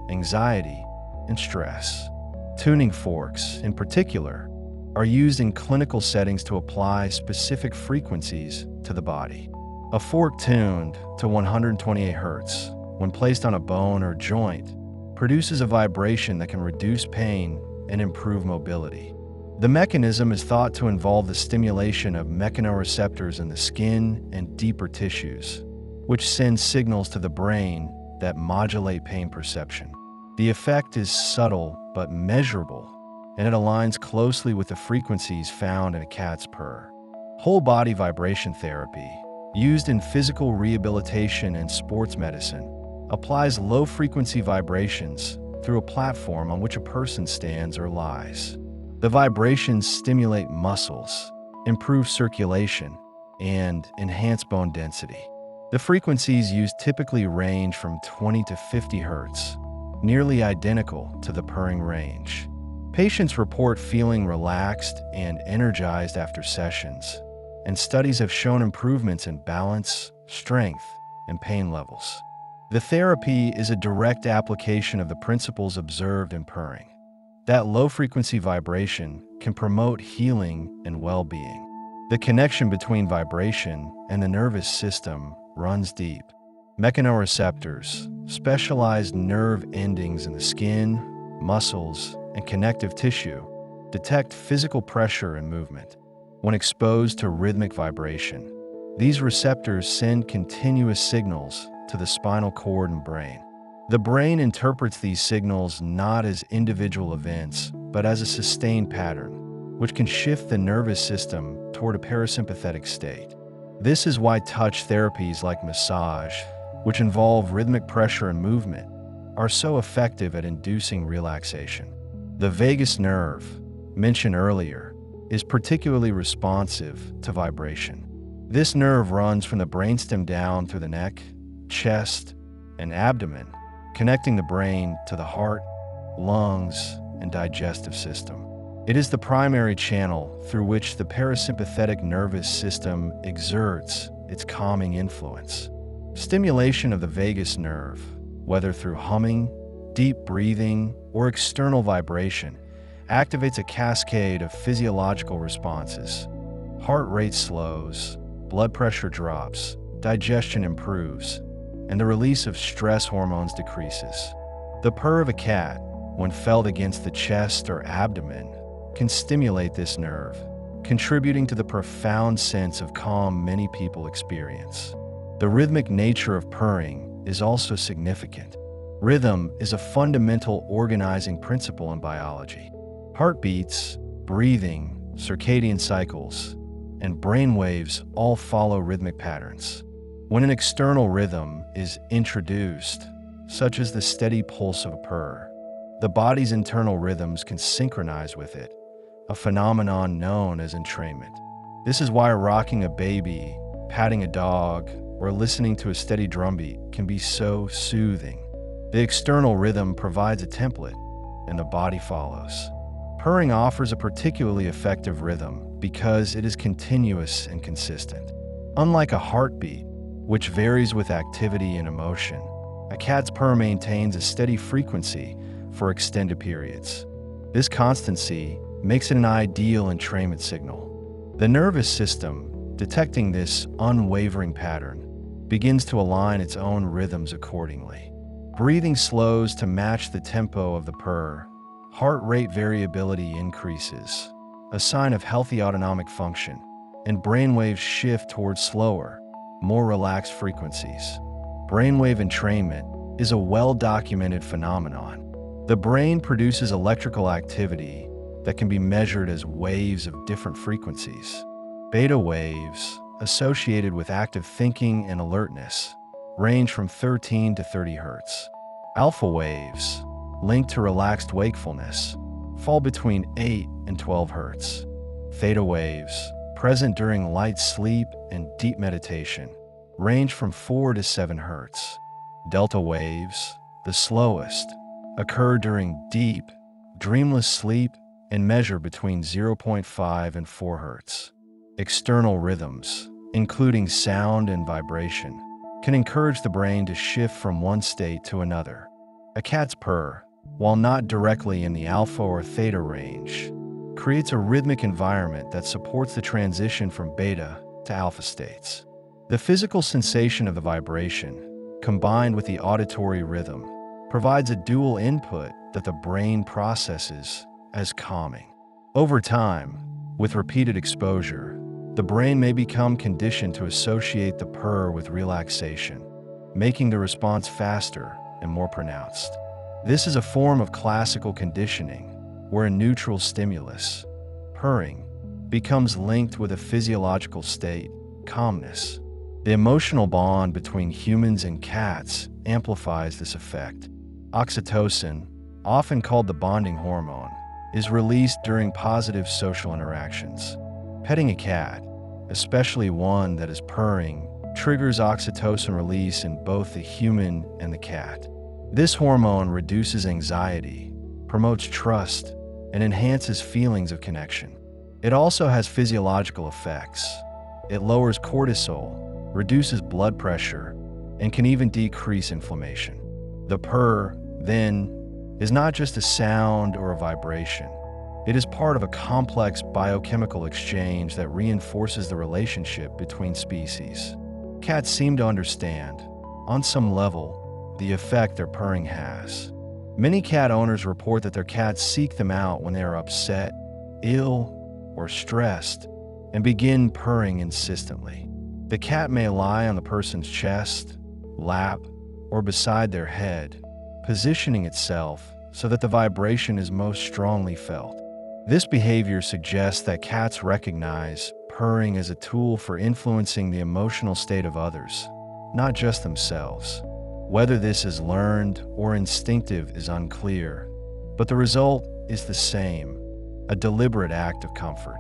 anxiety, and stress. Tuning forks, in particular, are used in clinical settings to apply specific frequencies to the body. A fork tuned to 128 hertz, when placed on a bone or joint, produces a vibration that can reduce pain and improve mobility. The mechanism is thought to involve the stimulation of mechanoreceptors in the skin and deeper tissues, which send signals to the brain that modulate pain perception. The effect is subtle but measurable, and it aligns closely with the frequencies found in a cat's purr. Whole-body vibration therapy, used in physical rehabilitation and sports medicine, applies low-frequency vibrations through a platform on which a person stands or lies. The vibrations stimulate muscles, improve circulation, and enhance bone density. The frequencies used typically range from 20 to 50 hertz, nearly identical to the purring range. Patients report feeling relaxed and energized after sessions, and studies have shown improvements in balance, strength, and pain levels. The therapy is a direct application of the principles observed in purring. That low-frequency vibration can promote healing and well-being. The connection between vibration and the nervous system runs deep. Mechanoreceptors, specialized nerve endings in the skin, muscles, and connective tissue, detect physical pressure and movement. When exposed to rhythmic vibration, these receptors send continuous signals to the spinal cord and brain. The brain interprets these signals not as individual events, but as a sustained pattern, which can shift the nervous system toward a parasympathetic state. This is why touch therapies like massage, which involve rhythmic pressure and movement, are so effective at inducing relaxation. The vagus nerve, mentioned earlier, is particularly responsive to vibration. This nerve runs from the brainstem down through the neck, chest, and abdomen, connecting the brain to the heart, lungs, and digestive system. It is the primary channel through which the parasympathetic nervous system exerts its calming influence. Stimulation of the vagus nerve, whether through humming, deep breathing, or external vibration, activates a cascade of physiological responses. Heart rate slows, blood pressure drops, digestion improves, and the release of stress hormones decreases. The purr of a cat, when felt against the chest or abdomen, can stimulate this nerve, contributing to the profound sense of calm many people experience. The rhythmic nature of purring is also significant. Rhythm is a fundamental organizing principle in biology. Heartbeats, breathing, circadian cycles, and brain waves all follow rhythmic patterns. When an external rhythm is introduced, such as the steady pulse of a purr, the body's internal rhythms can synchronize with it, a phenomenon known as entrainment. This is why rocking a baby, patting a dog, or listening to a steady drumbeat can be so soothing. The external rhythm provides a template, and the body follows. Purring offers a particularly effective rhythm because it is continuous and consistent. Unlike a heartbeat, which varies with activity and emotion, a cat's purr maintains a steady frequency for extended periods. This constancy makes it an ideal entrainment signal. The nervous system, detecting this unwavering pattern, begins to align its own rhythms accordingly. Breathing slows to match the tempo of the purr. Heart rate variability increases, a sign of healthy autonomic function, and brainwaves shift towards slower, more relaxed frequencies. Brainwave entrainment is a well-documented phenomenon. The brain produces electrical activity that can be measured as waves of different frequencies. Beta waves, associated with active thinking and alertness, range from 13 to 30 hertz. Alpha waves, linked to relaxed wakefulness, fall between 8 and 12 hertz. theta waves, present during light sleep and deep meditation, range from 4 to 7 hertz. Delta waves, the slowest, occur during deep, dreamless sleep and measure between 0.5 and 4 hertz. External rhythms, including sound and vibration, can encourage the brain to shift from one state to another. A cat's purr, while not directly in the alpha or theta range, creates a rhythmic environment that supports the transition from beta to alpha states. The physical sensation of the vibration, combined with the auditory rhythm, provides a dual input that the brain processes as calming. Over time, with repeated exposure, the brain may become conditioned to associate the purr with relaxation, making the response faster and more pronounced. This is a form of classical conditioning, where a neutral stimulus, purring, becomes linked with a physiological state, calmness. The emotional bond between humans and cats amplifies this effect. Oxytocin, often called the bonding hormone, is released during positive social interactions. Petting a cat, especially one that is purring, triggers oxytocin release in both the human and the cat. This hormone reduces anxiety, promotes trust, and enhances feelings of connection. It also has physiological effects. It lowers cortisol, reduces blood pressure, and can even decrease inflammation. The purr, then, is not just a sound or a vibration. It is part of a complex biochemical exchange that reinforces the relationship between species. Cats seem to understand, on some level, the effect their purring has. Many cat owners report that their cats seek them out when they are upset, ill, or stressed, and begin purring insistently. The cat may lie on the person's chest, lap, or beside their head, positioning itself so that the vibration is most strongly felt. This behavior suggests that cats recognize purring as a tool for influencing the emotional state of others, not just themselves. Whether this is learned or instinctive is unclear, but the result is the same, a deliberate act of comfort.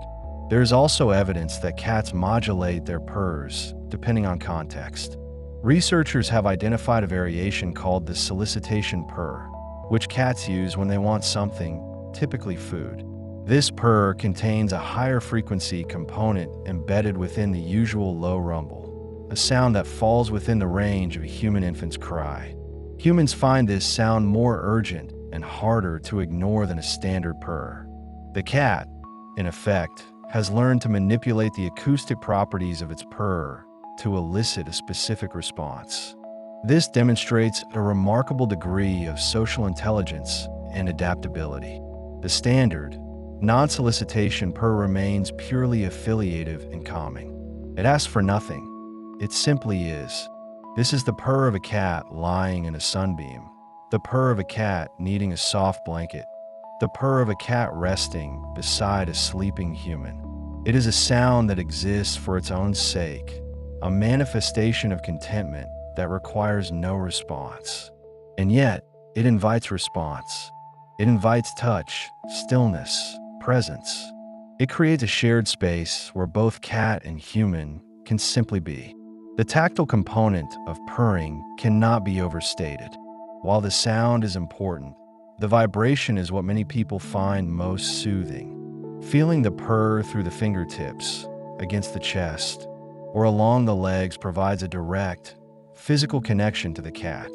There is also evidence that cats modulate their purrs depending on context. Researchers have identified a variation called the solicitation purr, which cats use when they want something, typically food. This purr contains a higher frequency component embedded within the usual low rumble, a sound that falls within the range of a human infant's cry. Humans find this sound more urgent and harder to ignore than a standard purr. The cat, in effect, has learned to manipulate the acoustic properties of its purr to elicit a specific response. This demonstrates a remarkable degree of social intelligence and adaptability. The standard, non-solicitation purr remains purely affiliative and calming. It asks for nothing. It simply is. This is the purr of a cat lying in a sunbeam, the purr of a cat needing a soft blanket, the purr of a cat resting beside a sleeping human. It is a sound that exists for its own sake, a manifestation of contentment that requires no response. And yet, it invites response. It invites touch, stillness, presence. It creates a shared space where both cat and human can simply be. The tactile component of purring cannot be overstated. While the sound is important, the vibration is what many people find most soothing. Feeling the purr through the fingertips, against the chest, or along the legs provides a direct, physical connection to the cat.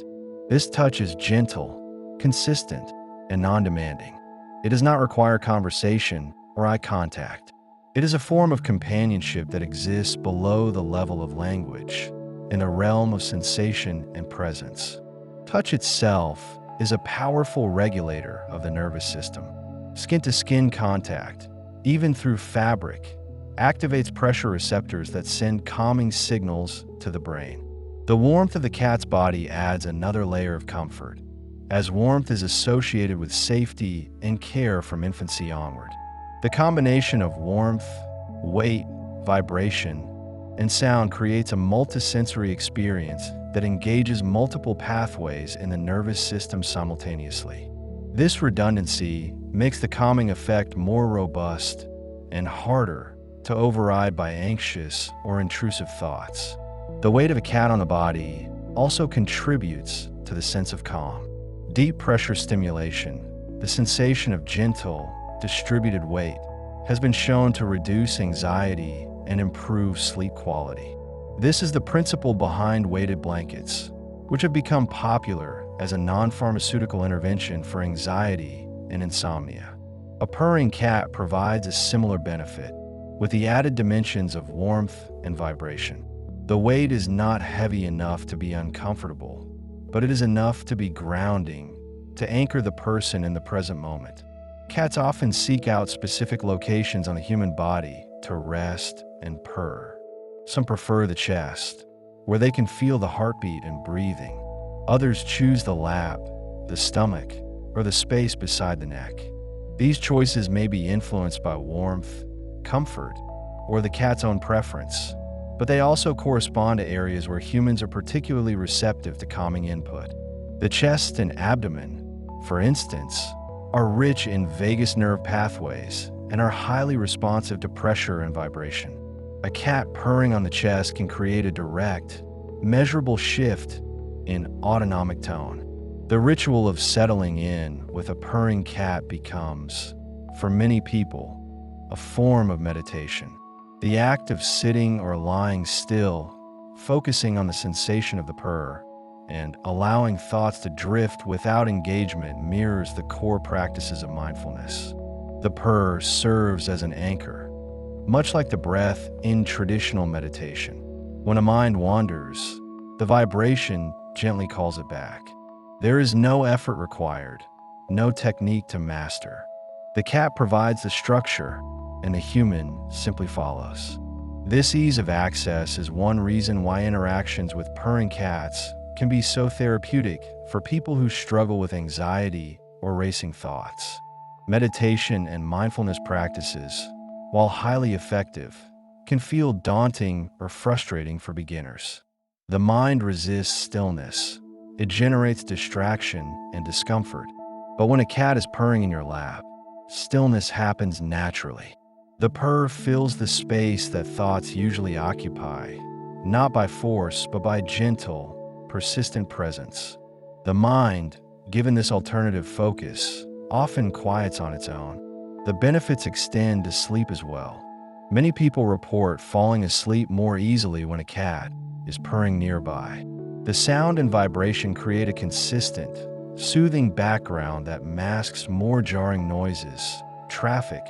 This touch is gentle, consistent, and non-demanding. It does not require conversation or eye contact. It is a form of companionship that exists below the level of language, in a realm of sensation and presence. Touch itself is a powerful regulator of the nervous system. Skin-to-skin contact, even through fabric, activates pressure receptors that send calming signals to the brain. The warmth of the cat's body adds another layer of comfort, as warmth is associated with safety and care from infancy onward. The combination of warmth, weight, vibration, and sound creates a multisensory experience that engages multiple pathways in the nervous system simultaneously. This redundancy makes the calming effect more robust and harder to override by anxious or intrusive thoughts. The weight of a cat on the body also contributes to the sense of calm. Deep pressure stimulation, the sensation of gentle, distributed weight, has been shown to reduce anxiety and improve sleep quality. This is the principle behind weighted blankets, which have become popular as a non-pharmaceutical intervention for anxiety and insomnia. A purring cat provides a similar benefit, with the added dimensions of warmth and vibration. The weight is not heavy enough to be uncomfortable, but it is enough to be grounding, to anchor the person in the present moment. Cats often seek out specific locations on the human body to rest and purr. Some prefer the chest, where they can feel the heartbeat and breathing. Others choose the lap, the stomach, or the space beside the neck. These choices may be influenced by warmth, comfort, or the cat's own preference, but they also correspond to areas where humans are particularly receptive to calming input. The chest and abdomen, for instance, are rich in vagus nerve pathways and are highly responsive to pressure and vibration. A cat purring on the chest can create a direct, measurable shift in autonomic tone. The ritual of settling in with a purring cat becomes, for many people, a form of meditation. The act of sitting or lying still, focusing on the sensation of the purr, and allowing thoughts to drift without engagement mirrors the core practices of mindfulness. The purr serves as an anchor, much like the breath in traditional meditation. When a mind wanders, the vibration gently calls it back. There is no effort required, no technique to master. The cat provides the structure, and the human simply follows. This ease of access is one reason why interactions with purring cats can be so therapeutic for people who struggle with anxiety or racing thoughts. Meditation and mindfulness practices, while highly effective, can feel daunting or frustrating for beginners. The mind resists stillness. It generates distraction and discomfort. But when a cat is purring in your lap, stillness happens naturally. The purr fills the space that thoughts usually occupy, not by force, but by gentle, persistent presence. The mind, given this alternative focus, often quiets on its own. The benefits extend to sleep as well. Many people report falling asleep more easily when a cat is purring nearby. The sound and vibration create a consistent, soothing background that masks more jarring noises, traffic,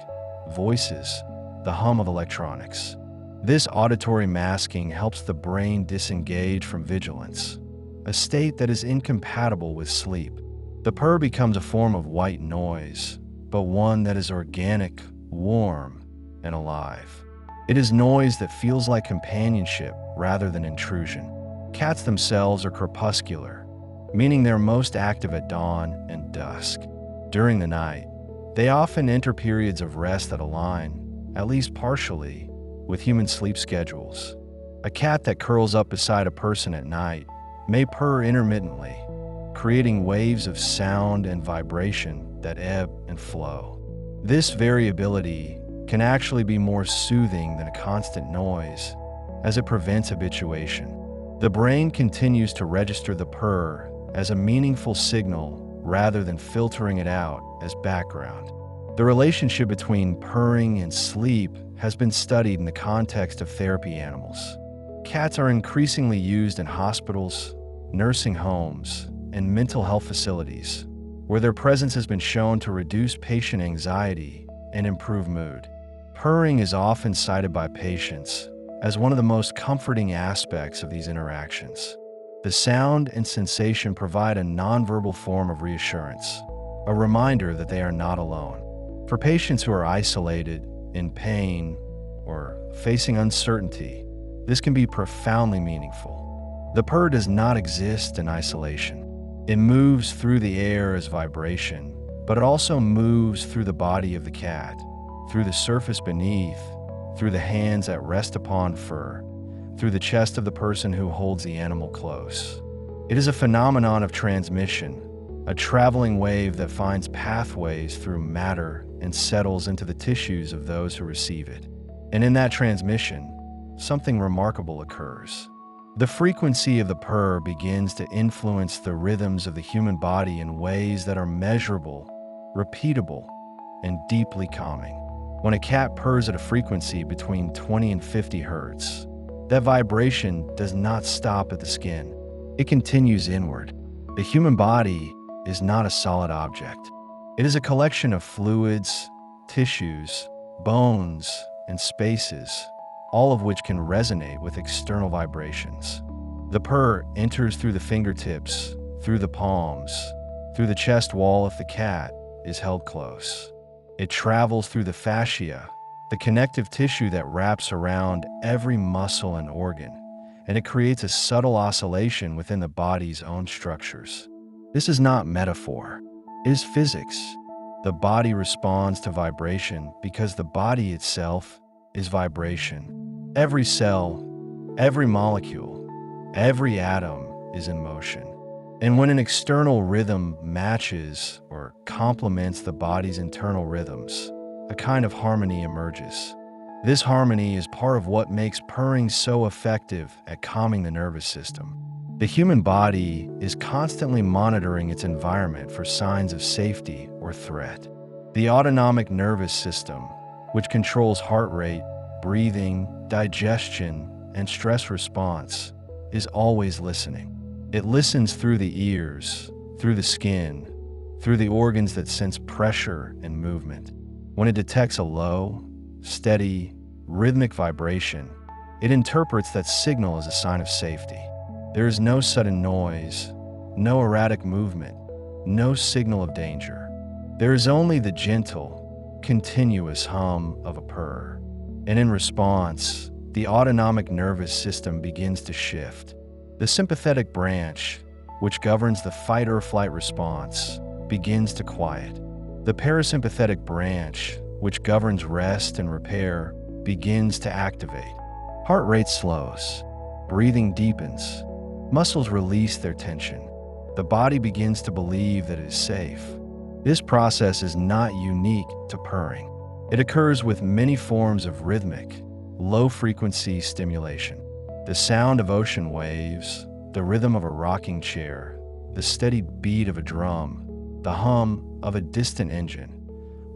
voices, the hum of electronics. This auditory masking helps the brain disengage from vigilance, a state that is incompatible with sleep. The purr becomes a form of white noise, but one that is organic, warm, and alive. It is noise that feels like companionship rather than intrusion. Cats themselves are crepuscular, meaning they're most active at dawn and dusk. During the night, they often enter periods of rest that align, at least partially, with human sleep schedules. A cat that curls up beside a person at night may purr intermittently, creating waves of sound and vibration that ebb and flow. This variability can actually be more soothing than a constant noise, as it prevents habituation. The brain continues to register the purr as a meaningful signal rather than filtering it out as background. The relationship between purring and sleep has been studied in the context of therapy animals. Cats are increasingly used in hospitals, nursing homes, and mental health facilities, where their presence has been shown to reduce patient anxiety and improve mood. Purring is often cited by patients as one of the most comforting aspects of these interactions. The sound and sensation provide a nonverbal form of reassurance, a reminder that they are not alone. For patients who are isolated, in pain, or facing uncertainty, this can be profoundly meaningful. The purr does not exist in isolation. It moves through the air as vibration, but it also moves through the body of the cat, through the surface beneath, through the hands that rest upon fur, through the chest of the person who holds the animal close. It is a phenomenon of transmission, a traveling wave that finds pathways through matter and settles into the tissues of those who receive it. And in that transmission, something remarkable occurs. The frequency of the purr begins to influence the rhythms of the human body in ways that are measurable, repeatable, and deeply calming. When a cat purrs at a frequency between 20 and 50 hertz, that vibration does not stop at the skin. It continues inward. The human body is not a solid object. It is a collection of fluids, tissues, bones, and spaces, all of which can resonate with external vibrations. The purr enters through the fingertips, through the palms, through the chest wall if the cat is held close. It travels through the fascia, the connective tissue that wraps around every muscle and organ, and it creates a subtle oscillation within the body's own structures. This is not metaphor. It is physics. The body responds to vibration because the body itself is vibration. Every cell, every molecule, every atom is in motion. And when an external rhythm matches or complements the body's internal rhythms, a kind of harmony emerges. This harmony is part of what makes purring so effective at calming the nervous system. The human body is constantly monitoring its environment for signs of safety or threat. The autonomic nervous system, which controls heart rate, breathing, digestion, and stress response, is always listening. It listens through the ears, through the skin, through the organs that sense pressure and movement. When it detects a low, steady, rhythmic vibration, it interprets that signal as a sign of safety. There is no sudden noise, no erratic movement, no signal of danger. There is only the gentle, continuous hum of a purr. And in response, the autonomic nervous system begins to shift. The sympathetic branch, which governs the fight or flight response, begins to quiet. The parasympathetic branch, which governs rest and repair, begins to activate. Heart rate slows, breathing deepens, muscles release their tension. The body begins to believe that it is safe. This process is not unique to purring. It occurs with many forms of rhythmic, low-frequency stimulation. The sound of ocean waves, the rhythm of a rocking chair, the steady beat of a drum, the hum of a distant engine.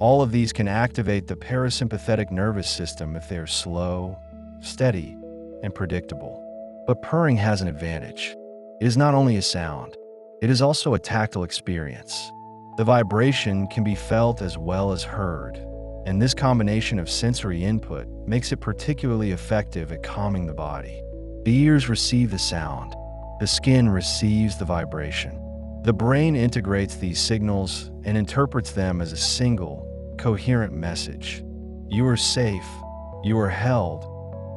All of these can activate the parasympathetic nervous system if they are slow, steady, and predictable. But purring has an advantage. It is not only a sound, it is also a tactile experience. The vibration can be felt as well as heard, and this combination of sensory input makes it particularly effective at calming the body. The ears receive the sound, the skin receives the vibration. The brain integrates these signals and interprets them as a single, coherent message. You are safe, you are held,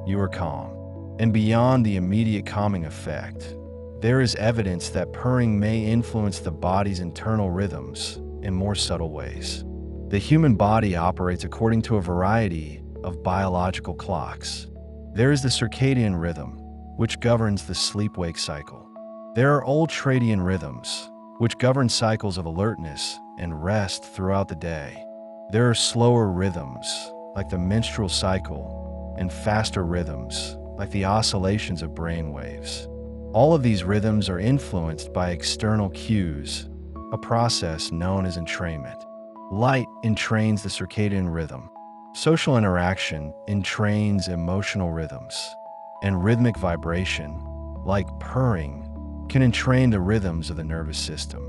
you are calm. And beyond the immediate calming effect, there is evidence that purring may influence the body's internal rhythms in more subtle ways. The human body operates according to a variety of biological clocks. There is the circadian rhythm, which governs the sleep-wake cycle. There are ultradian rhythms, which govern cycles of alertness and rest throughout the day. There are slower rhythms, like the menstrual cycle, and faster rhythms, like the oscillations of brain waves. All of these rhythms are influenced by external cues, a process known as entrainment. Light entrains the circadian rhythm. Social interaction entrains emotional rhythms. And rhythmic vibration, like purring, can entrain the rhythms of the nervous system.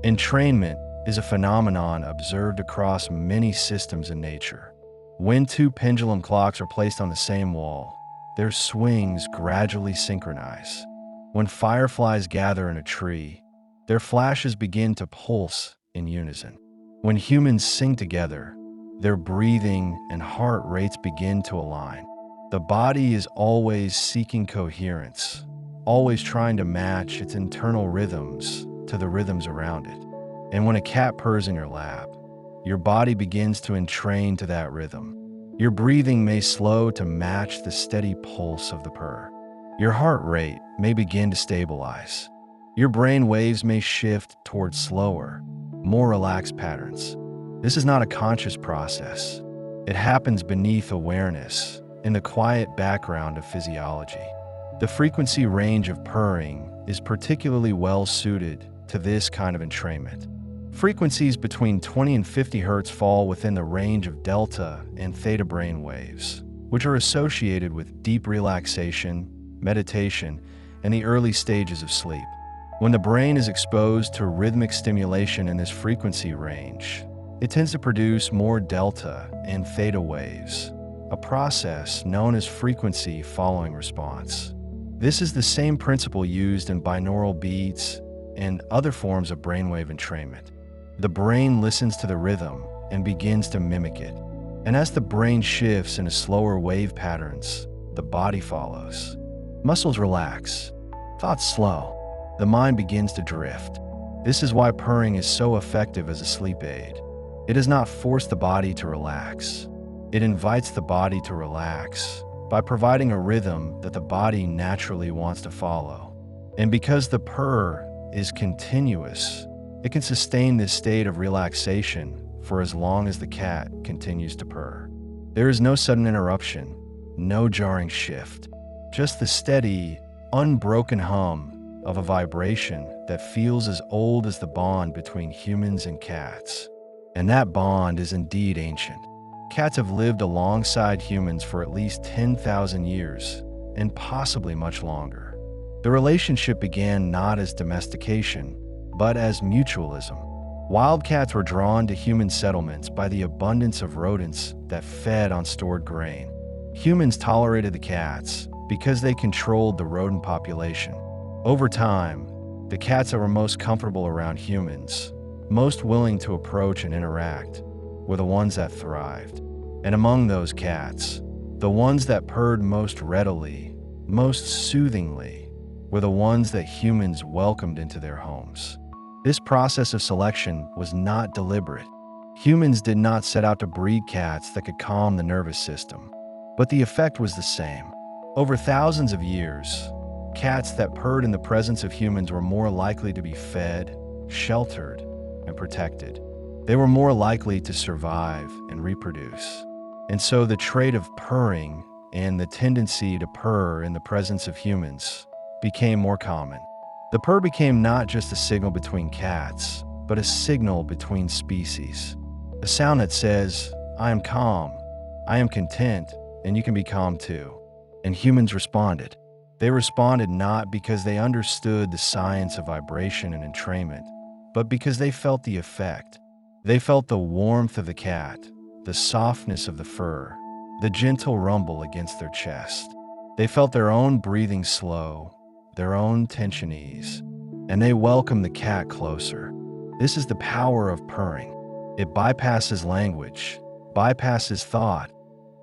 Entrainment is a phenomenon observed across many systems in nature. When two pendulum clocks are placed on the same wall, their swings gradually synchronize. When fireflies gather in a tree, their flashes begin to pulse in unison. When humans sing together, their breathing and heart rates begin to align. The body is always seeking coherence, always trying to match its internal rhythms to the rhythms around it. And when a cat purrs in your lap, your body begins to entrain to that rhythm. Your breathing may slow to match the steady pulse of the purr. Your heart rate may begin to stabilize. your brain waves may shift towards slower, more relaxed patterns. This is not a conscious process. It happens beneath awareness, in the quiet background of physiology. The frequency range of purring is particularly well suited to this kind of entrainment. Frequencies between 20 and 50 Hz fall within the range of delta and theta brain waves, which are associated with deep relaxation, meditation, and the early stages of sleep. When the brain is exposed to rhythmic stimulation in this frequency range, it tends to produce more delta and theta waves, a process known as frequency following response. This is the same principle used in binaural beats and other forms of brainwave entrainment. The brain listens to the rhythm and begins to mimic it. And as the brain shifts into slower wave patterns, the body follows. Muscles relax, thoughts slow, the mind begins to drift. This is why purring is so effective as a sleep aid. It does not force the body to relax. It invites the body to relax by providing a rhythm that the body naturally wants to follow. And because the purr is continuous, it can sustain this state of relaxation for as long as the cat continues to purr. There is no sudden interruption, no jarring shift, just the steady, unbroken hum of a vibration that feels as old as the bond between humans and cats. And that bond is indeed ancient. Cats have lived alongside humans for at least 10,000 years, and possibly much longer. The relationship began not as domestication, but as mutualism. Wild cats were drawn to human settlements by the abundance of rodents that fed on stored grain. Humans tolerated the cats because they controlled the rodent population. Over time, the cats that were most comfortable around humans, most willing to approach and interact, were the ones that thrived. And among those cats, the ones that purred most readily, most soothingly, were the ones that humans welcomed into their homes. This process of selection was not deliberate. Humans did not set out to breed cats that could calm the nervous system, but the effect was the same. Over thousands of years, cats that purred in the presence of humans were more likely to be fed, sheltered, and protected. They were more likely to survive and reproduce. And so the trait of purring and the tendency to purr in the presence of humans became more common. The purr became not just a signal between cats, but a signal between species. A sound that says, I am calm, I am content, and you can be calm too. And humans responded. They responded not because they understood the science of vibration and entrainment, but because they felt the effect. They felt the warmth of the cat, the softness of the fur, the gentle rumble against their chest. They felt their own breathing slow, their own tension ease, and they welcomed the cat closer. This is the power of purring. It bypasses language, bypasses thought,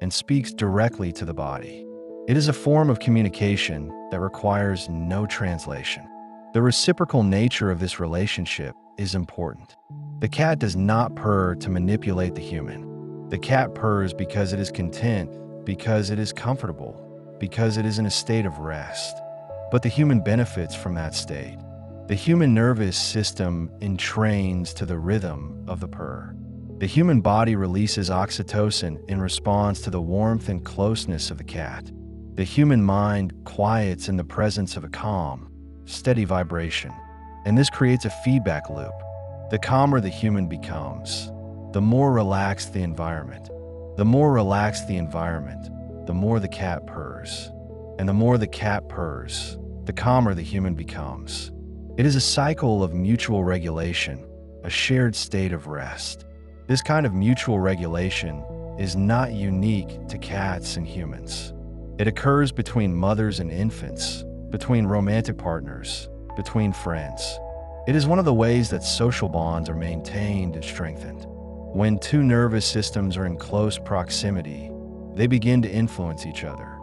and speaks directly to the body. It is a form of communication that requires no translation. The reciprocal nature of this relationship is important. The cat does not purr to manipulate the human. The cat purrs because it is content, because it is comfortable, because it is in a state of rest. But the human benefits from that state. The human nervous system entrains to the rhythm of the purr. The human body releases oxytocin in response to the warmth and closeness of the cat. The human mind quiets in the presence of a calm, steady vibration. And this creates a feedback loop. The calmer the human becomes, the more relaxed the environment. The more relaxed the environment, the more the cat purrs. And the more the cat purrs, the calmer the human becomes. It is a cycle of mutual regulation, a shared state of rest. This kind of mutual regulation is not unique to cats and humans. It occurs between mothers and infants, between romantic partners, between friends. It is one of the ways that social bonds are maintained and strengthened. When two nervous systems are in close proximity, they begin to influence each other.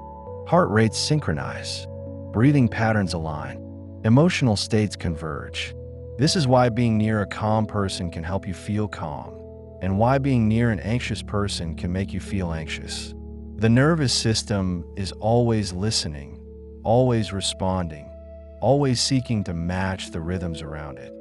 Heart rates synchronize, breathing patterns align, emotional states converge. This is why being near a calm person can help you feel calm, and why being near an anxious person can make you feel anxious. The nervous system is always listening, always responding, always seeking to match the rhythms around it.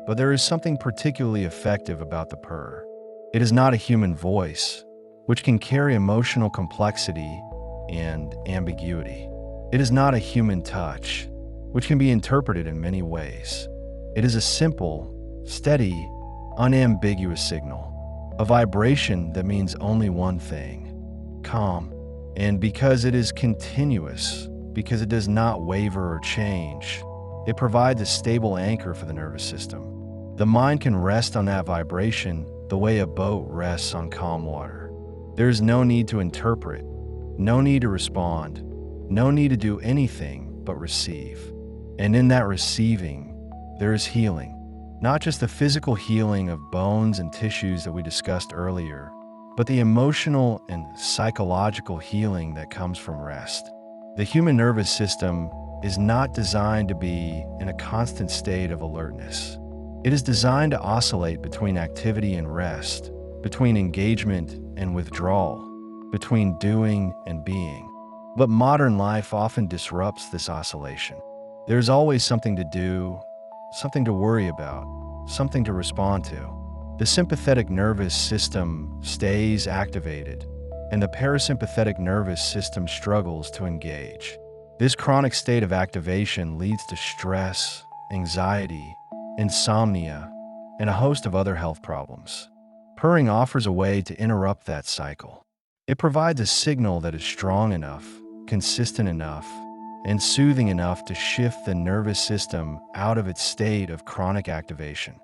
But there is something particularly effective about the purr. It is not a human voice, which can carry emotional complexity and ambiguity. It is not a human touch, which can be interpreted in many ways. It is a simple, steady, unambiguous signal, a vibration that means only one thing: calm. And because it is continuous, because it does not waver or change, it provides a stable anchor for the nervous system. The mind can rest on that vibration the way a boat rests on calm water. There is no need to interpret, no need to respond, no need to do anything but receive. And in that receiving, there is healing. Not just the physical healing of bones and tissues that we discussed earlier, but the emotional and psychological healing that comes from rest. The human nervous system is not designed to be in a constant state of alertness. It is designed to oscillate between activity and rest, between engagement and withdrawal, between doing and being. But modern life often disrupts this oscillation. There's always something to do, something to worry about, something to respond to. The sympathetic nervous system stays activated, and the parasympathetic nervous system struggles to engage. This chronic state of activation leads to stress, anxiety, insomnia, and a host of other health problems. Purring offers a way to interrupt that cycle. It provides a signal that is strong enough, consistent enough, and soothing enough to shift the nervous system out of its state of chronic activation.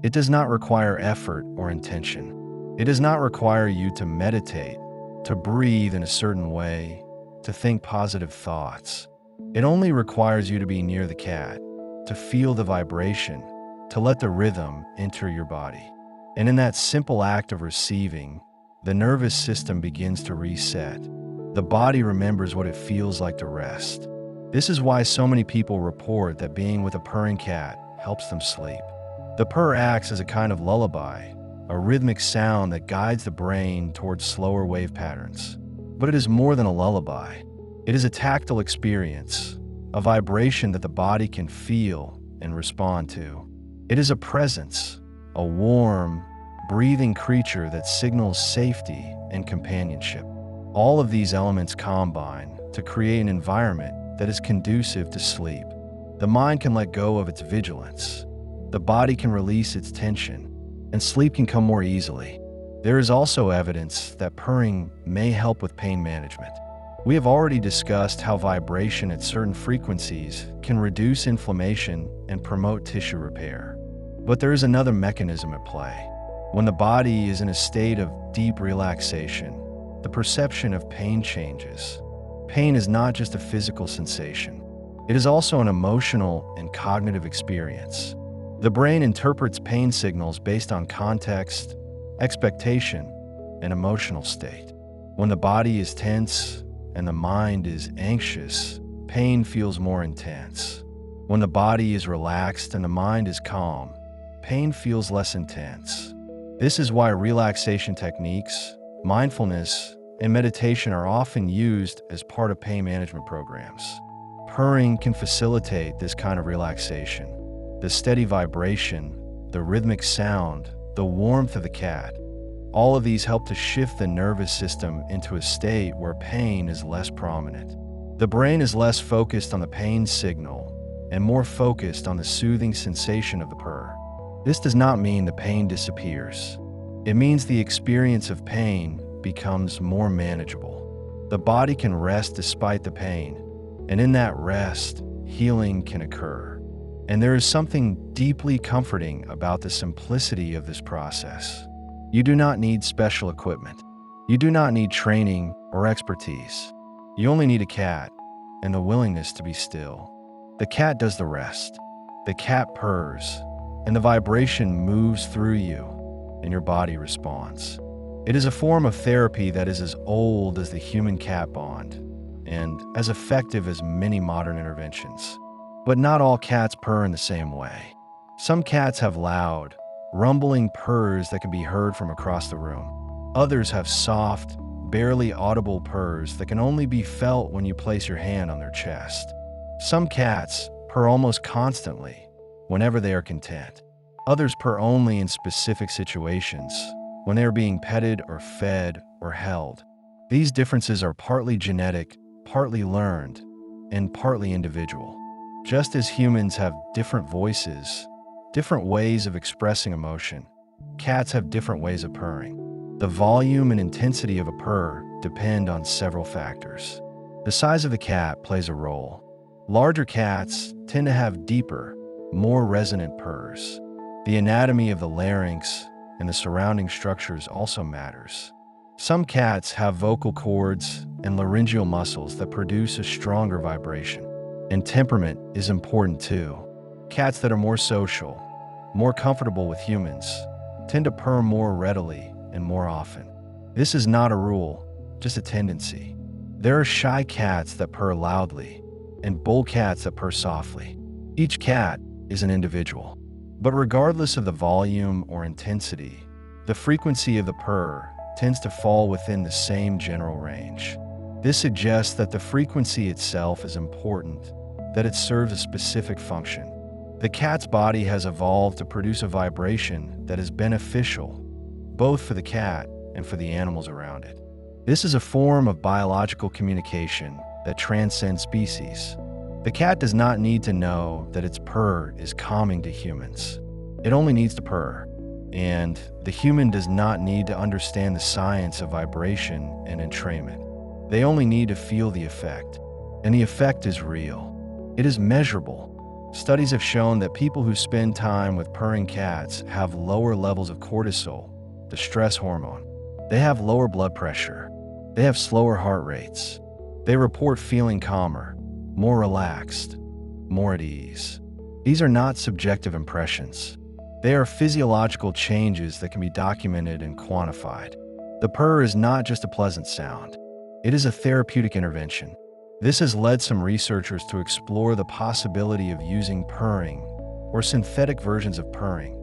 It does not require effort or intention. It does not require you to meditate, to breathe in a certain way, to think positive thoughts. It only requires you to be near the cat, to feel the vibration, to let the rhythm enter your body. And in that simple act of receiving, the nervous system begins to reset. The body remembers what it feels like to rest. This is why so many people report that being with a purring cat helps them sleep. The purr acts as a kind of lullaby, a rhythmic sound that guides the brain towards slower wave patterns. But it is more than a lullaby. It is a tactile experience, a vibration that the body can feel and respond to. It is a presence, a warm, breathing creature that signals safety and companionship. All of these elements combine to create an environment that is conducive to sleep. The mind can let go of its vigilance. The body can release its tension, and sleep can come more easily. There is also evidence that purring may help with pain management. We have already discussed how vibration at certain frequencies can reduce inflammation and promote tissue repair. But there is another mechanism at play. When the body is in a state of deep relaxation, the perception of pain changes. Pain is not just a physical sensation. It is also an emotional and cognitive experience. The brain interprets pain signals based on context, expectation, and emotional state. When the body is tense and the mind is anxious, pain feels more intense. When the body is relaxed and the mind is calm, pain feels less intense. This is why relaxation techniques, mindfulness, and meditation are often used as part of pain management programs. Purring can facilitate this kind of relaxation. The steady vibration, the rhythmic sound, the warmth of the cat, all of these help to shift the nervous system into a state where pain is less prominent. The brain is less focused on the pain signal and more focused on the soothing sensation of the purr. This does not mean the pain disappears. It means the experience of pain becomes more manageable. The body can rest despite the pain, and in that rest, healing can occur. And there is something deeply comforting about the simplicity of this process. You do not need special equipment. You do not need training or expertise. You only need a cat and the willingness to be still. The cat does the rest. The cat purrs, and the vibration moves through you, and your body responds. It is a form of therapy that is as old as the human-cat bond, and as effective as many modern interventions. But not all cats purr in the same way. Some cats have loud, rumbling purrs that can be heard from across the room. Others have soft, barely audible purrs that can only be felt when you place your hand on their chest. Some cats purr almost constantly, whenever they are content. Others purr only in specific situations, when they are being petted or fed or held. These differences are partly genetic, partly learned, and partly individual. Just as humans have different voices, different ways of expressing emotion, cats have different ways of purring. The volume and intensity of a purr depend on several factors. The size of the cat plays a role. Larger cats tend to have deeper, more resonant purrs. The anatomy of the larynx and the surrounding structures also matters. Some cats have vocal cords and laryngeal muscles that produce a stronger vibration. And temperament is important too. Cats that are more social, more comfortable with humans, tend to purr more readily and more often. This is not a rule, just a tendency. There are shy cats that purr loudly, and bold cats that purr softly. Each cat is an individual. But regardless of the volume or intensity, the frequency of the purr tends to fall within the same general range. This suggests that the frequency itself is important, that it serves a specific function. The cat's body has evolved to produce a vibration that is beneficial, both for the cat and for the animals around it. This is a form of biological communication that transcends species. The cat does not need to know that its purr is calming to humans. It only needs to purr. And the human does not need to understand the science of vibration and entrainment. They only need to feel the effect. And the effect is real. It is measurable. Studies have shown that people who spend time with purring cats have lower levels of cortisol, the stress hormone. They have lower blood pressure. They have slower heart rates. They report feeling calmer, more relaxed, more at ease. These are not subjective impressions. They are physiological changes that can be documented and quantified. The purr is not just a pleasant sound. It is a therapeutic intervention. This has led some researchers to explore the possibility of using purring or synthetic versions of purring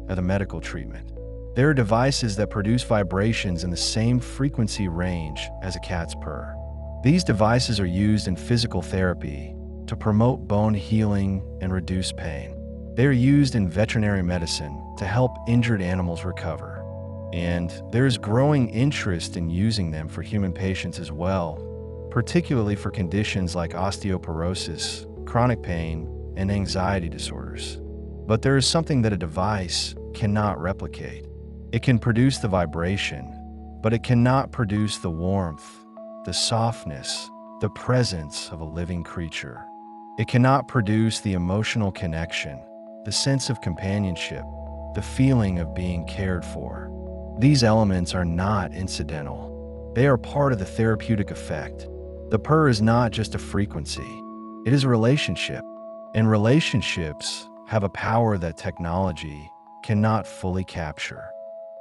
as a medical treatment. There are devices that produce vibrations in the same frequency range as a cat's purr. These devices are used in physical therapy to promote bone healing and reduce pain. They are used in veterinary medicine to help injured animals recover. And there is growing interest in using them for human patients as well, particularly for conditions like osteoporosis, chronic pain, and anxiety disorders. But there is something that a device cannot replicate. It can produce the vibration, but it cannot produce the warmth, the softness, the presence of a living creature. It cannot produce the emotional connection, the sense of companionship, the feeling of being cared for. These elements are not incidental. They are part of the therapeutic effect. The purr is not just a frequency. It is a relationship. And relationships have a power that technology cannot fully capture.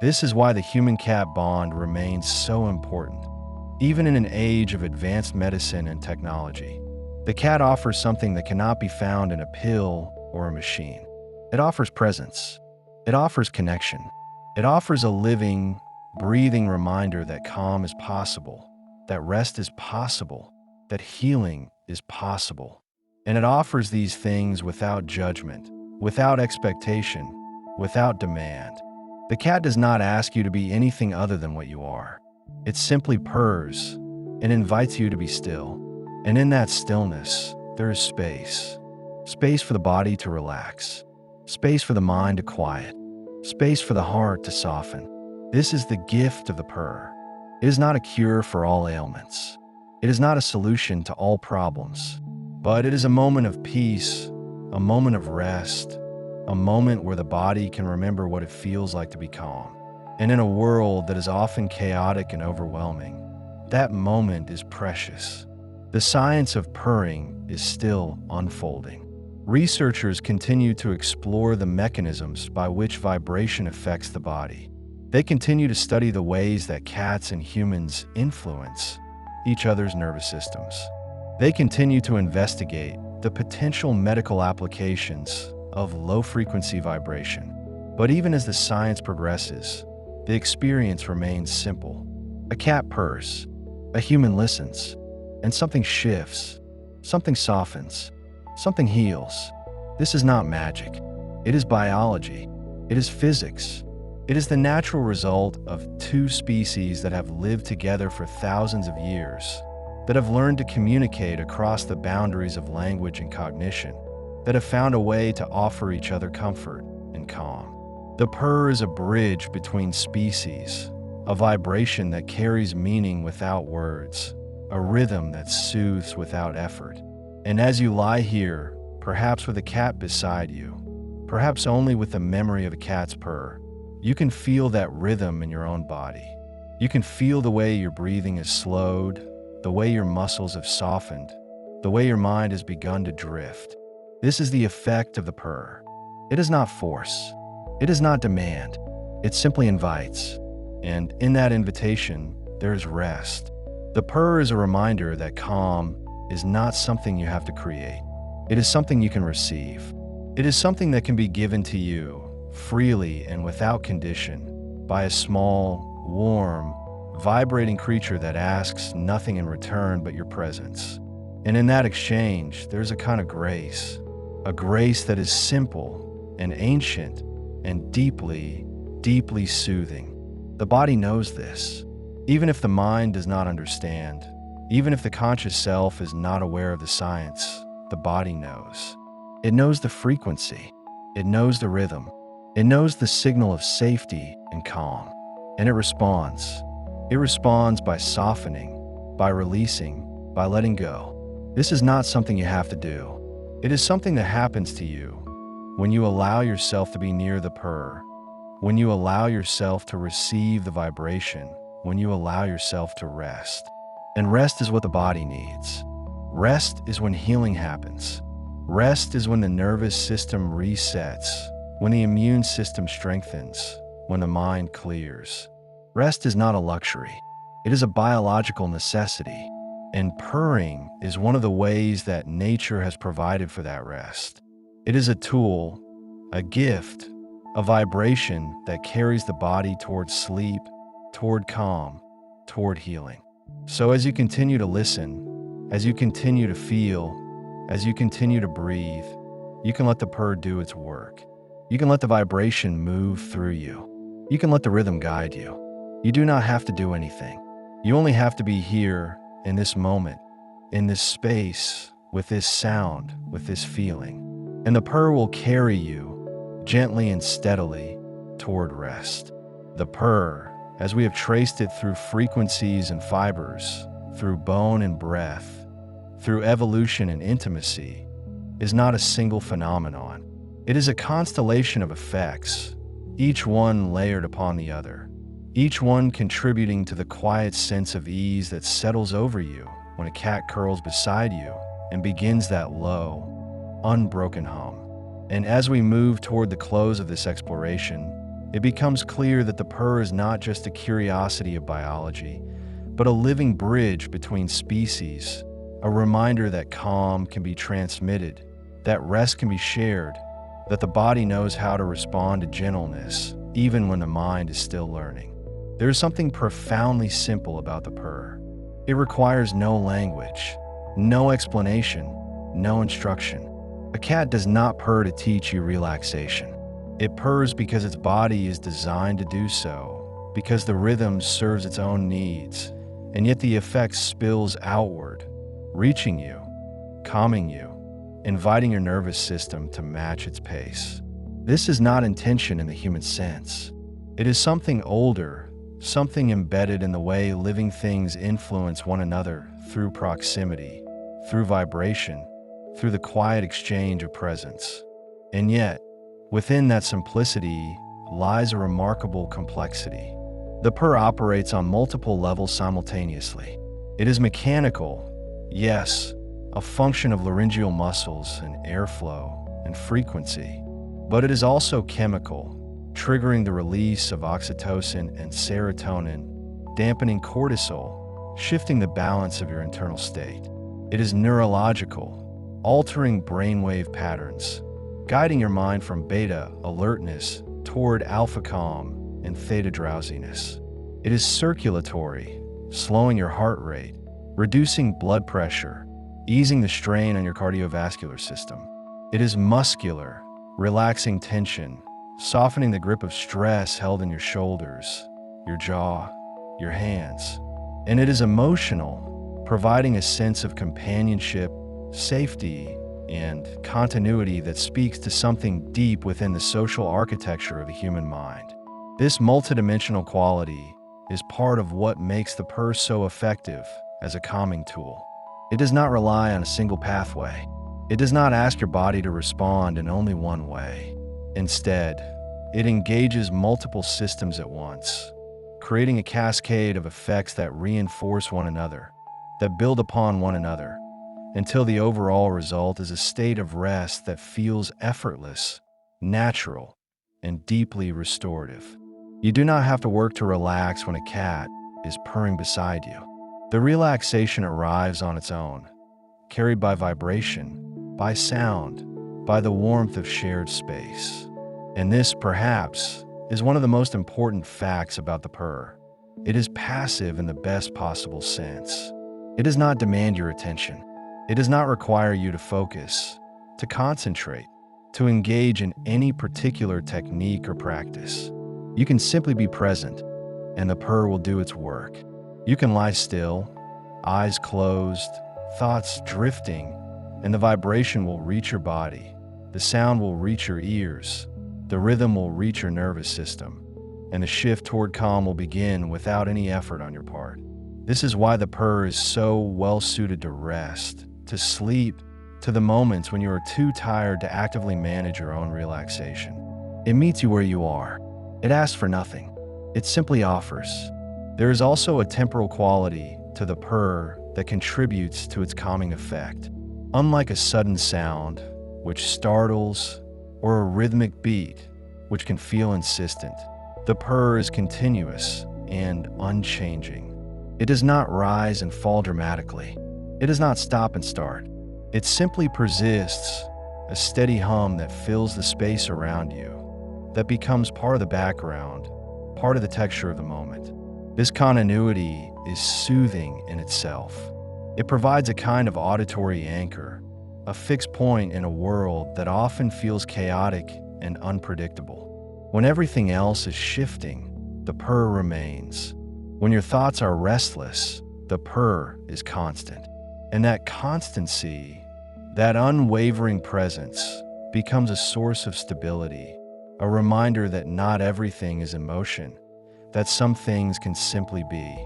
This is why the human-cat bond remains so important. Even in an age of advanced medicine and technology, the cat offers something that cannot be found in a pill or a machine. It offers presence. It offers connection. It offers a living, breathing reminder that calm is possible, that rest is possible, that healing is possible. And it offers these things without judgment, without expectation, without demand. The cat does not ask you to be anything other than what you are. It simply purrs and invites you to be still. And in that stillness, there is space. Space for the body to relax. Space for the mind to quiet. Space for the heart to soften. This is the gift of the purr. It is not a cure for all ailments. It is not a solution to all problems. But it is a moment of peace, a moment of rest, a moment where the body can remember what it feels like to be calm. And in a world that is often chaotic and overwhelming, that moment is precious. The science of purring is still unfolding. Researchers continue to explore the mechanisms by which vibration affects the body. They continue to study the ways that cats and humans influence each other's nervous systems. They continue to investigate the potential medical applications of low-frequency vibration. But even as the science progresses, the experience remains simple. A cat purrs, a human listens, and something shifts, something softens, something heals. This is not magic. It is biology. It is physics. It is the natural result of two species that have lived together for thousands of years, that have learned to communicate across the boundaries of language and cognition, that have found a way to offer each other comfort and calm. The purr is a bridge between species, a vibration that carries meaning without words, a rhythm that soothes without effort. And as you lie here, perhaps with a cat beside you, perhaps only with the memory of a cat's purr, you can feel that rhythm in your own body. You can feel the way your breathing is slowed, the way your muscles have softened, the way your mind has begun to drift. This is the effect of the purr. It is not force. It is not demand. It simply invites. And in that invitation, there is rest. The purr is a reminder that calm is not something you have to create. It is something you can receive. It is something that can be given to you freely and without condition by a small, warm, vibrating creature that asks nothing in return but your presence. And in that exchange, there's a kind of grace, a grace that is simple and ancient and deeply, deeply soothing. The body knows this. Even if the mind does not understand, even if the conscious self is not aware of the science, the body knows. It knows the frequency. It knows the rhythm. It knows the signal of safety and calm. And it responds. It responds by softening, by releasing, by letting go. This is not something you have to do. It is something that happens to you when you allow yourself to be near the purr, when you allow yourself to receive the vibration, when you allow yourself to rest. And rest is what the body needs. Rest is when healing happens. Rest is when the nervous system resets, when the immune system strengthens, when the mind clears. Rest is not a luxury. It is a biological necessity. And purring is one of the ways that nature has provided for that rest. It is a tool, a gift, a vibration that carries the body toward sleep, toward calm, toward healing. So as you continue to listen, as you continue to feel, as you continue to breathe, you can let the purr do its work. You can let the vibration move through you. You can let the rhythm guide you. You do not have to do anything. You only have to be here in this moment, in this space, with this sound, with this feeling. And the purr will carry you gently and steadily toward rest. The purr, as we have traced it through frequencies and fibers, through bone and breath, through evolution and intimacy, is not a single phenomenon. It is a constellation of effects, each one layered upon the other, each one contributing to the quiet sense of ease that settles over you when a cat curls beside you and begins that low, unbroken hum. And as we move toward the close of this exploration, it becomes clear that the purr is not just a curiosity of biology, but a living bridge between species, a reminder that calm can be transmitted, that rest can be shared, that the body knows how to respond to gentleness, even when the mind is still learning. There is something profoundly simple about the purr. It requires no language, no explanation, no instruction. A cat does not purr to teach you relaxation. It purrs because its body is designed to do so, because the rhythm serves its own needs, and yet the effect spills outward, reaching you, calming you, inviting your nervous system to match its pace. This is not intention in the human sense. It is something older, something embedded in the way living things influence one another through proximity, through vibration, through the quiet exchange of presence. And yet, within that simplicity lies a remarkable complexity. The purr operates on multiple levels simultaneously. It is mechanical, yes, a function of laryngeal muscles and airflow and frequency, but it is also chemical, triggering the release of oxytocin and serotonin, dampening cortisol, shifting the balance of your internal state. It is neurological, altering brainwave patterns, guiding your mind from beta alertness toward alpha calm and theta drowsiness. It is circulatory, slowing your heart rate, reducing blood pressure, easing the strain on your cardiovascular system. It is muscular, relaxing tension, softening the grip of stress held in your shoulders, your jaw, your hands. And it is emotional, providing a sense of companionship, safety, and continuity that speaks to something deep within the social architecture of the human mind. This multidimensional quality is part of what makes the purr so effective as a calming tool. It does not rely on a single pathway. It does not ask your body to respond in only one way. Instead, it engages multiple systems at once, creating a cascade of effects that reinforce one another, that build upon one another, until the overall result is a state of rest that feels effortless, natural, and deeply restorative. You do not have to work to relax when a cat is purring beside you. The relaxation arrives on its own, carried by vibration, by sound, by the warmth of shared space. And this, perhaps, is one of the most important facts about the purr. It is passive in the best possible sense. It does not demand your attention. It does not require you to focus, to concentrate, to engage in any particular technique or practice. You can simply be present, and the purr will do its work. You can lie still, eyes closed, thoughts drifting, and the vibration will reach your body. The sound will reach your ears. The rhythm will reach your nervous system, and the shift toward calm will begin without any effort on your part. This is why the purr is so well suited to rest, to sleep, to the moments when you are too tired to actively manage your own relaxation. It meets you where you are. It asks for nothing. It simply offers. There is also a temporal quality to the purr that contributes to its calming effect. Unlike a sudden sound, which startles, or a rhythmic beat, which can feel insistent, the purr is continuous and unchanging. It does not rise and fall dramatically. It does not stop and start. It simply persists, a steady hum that fills the space around you, that becomes part of the background, part of the texture of the moment. This continuity is soothing in itself. It provides a kind of auditory anchor, a fixed point in a world that often feels chaotic and unpredictable. When everything else is shifting, the purr remains. When your thoughts are restless, the purr is constant. And that constancy, that unwavering presence, becomes a source of stability, a reminder that not everything is in motion, that some things can simply be.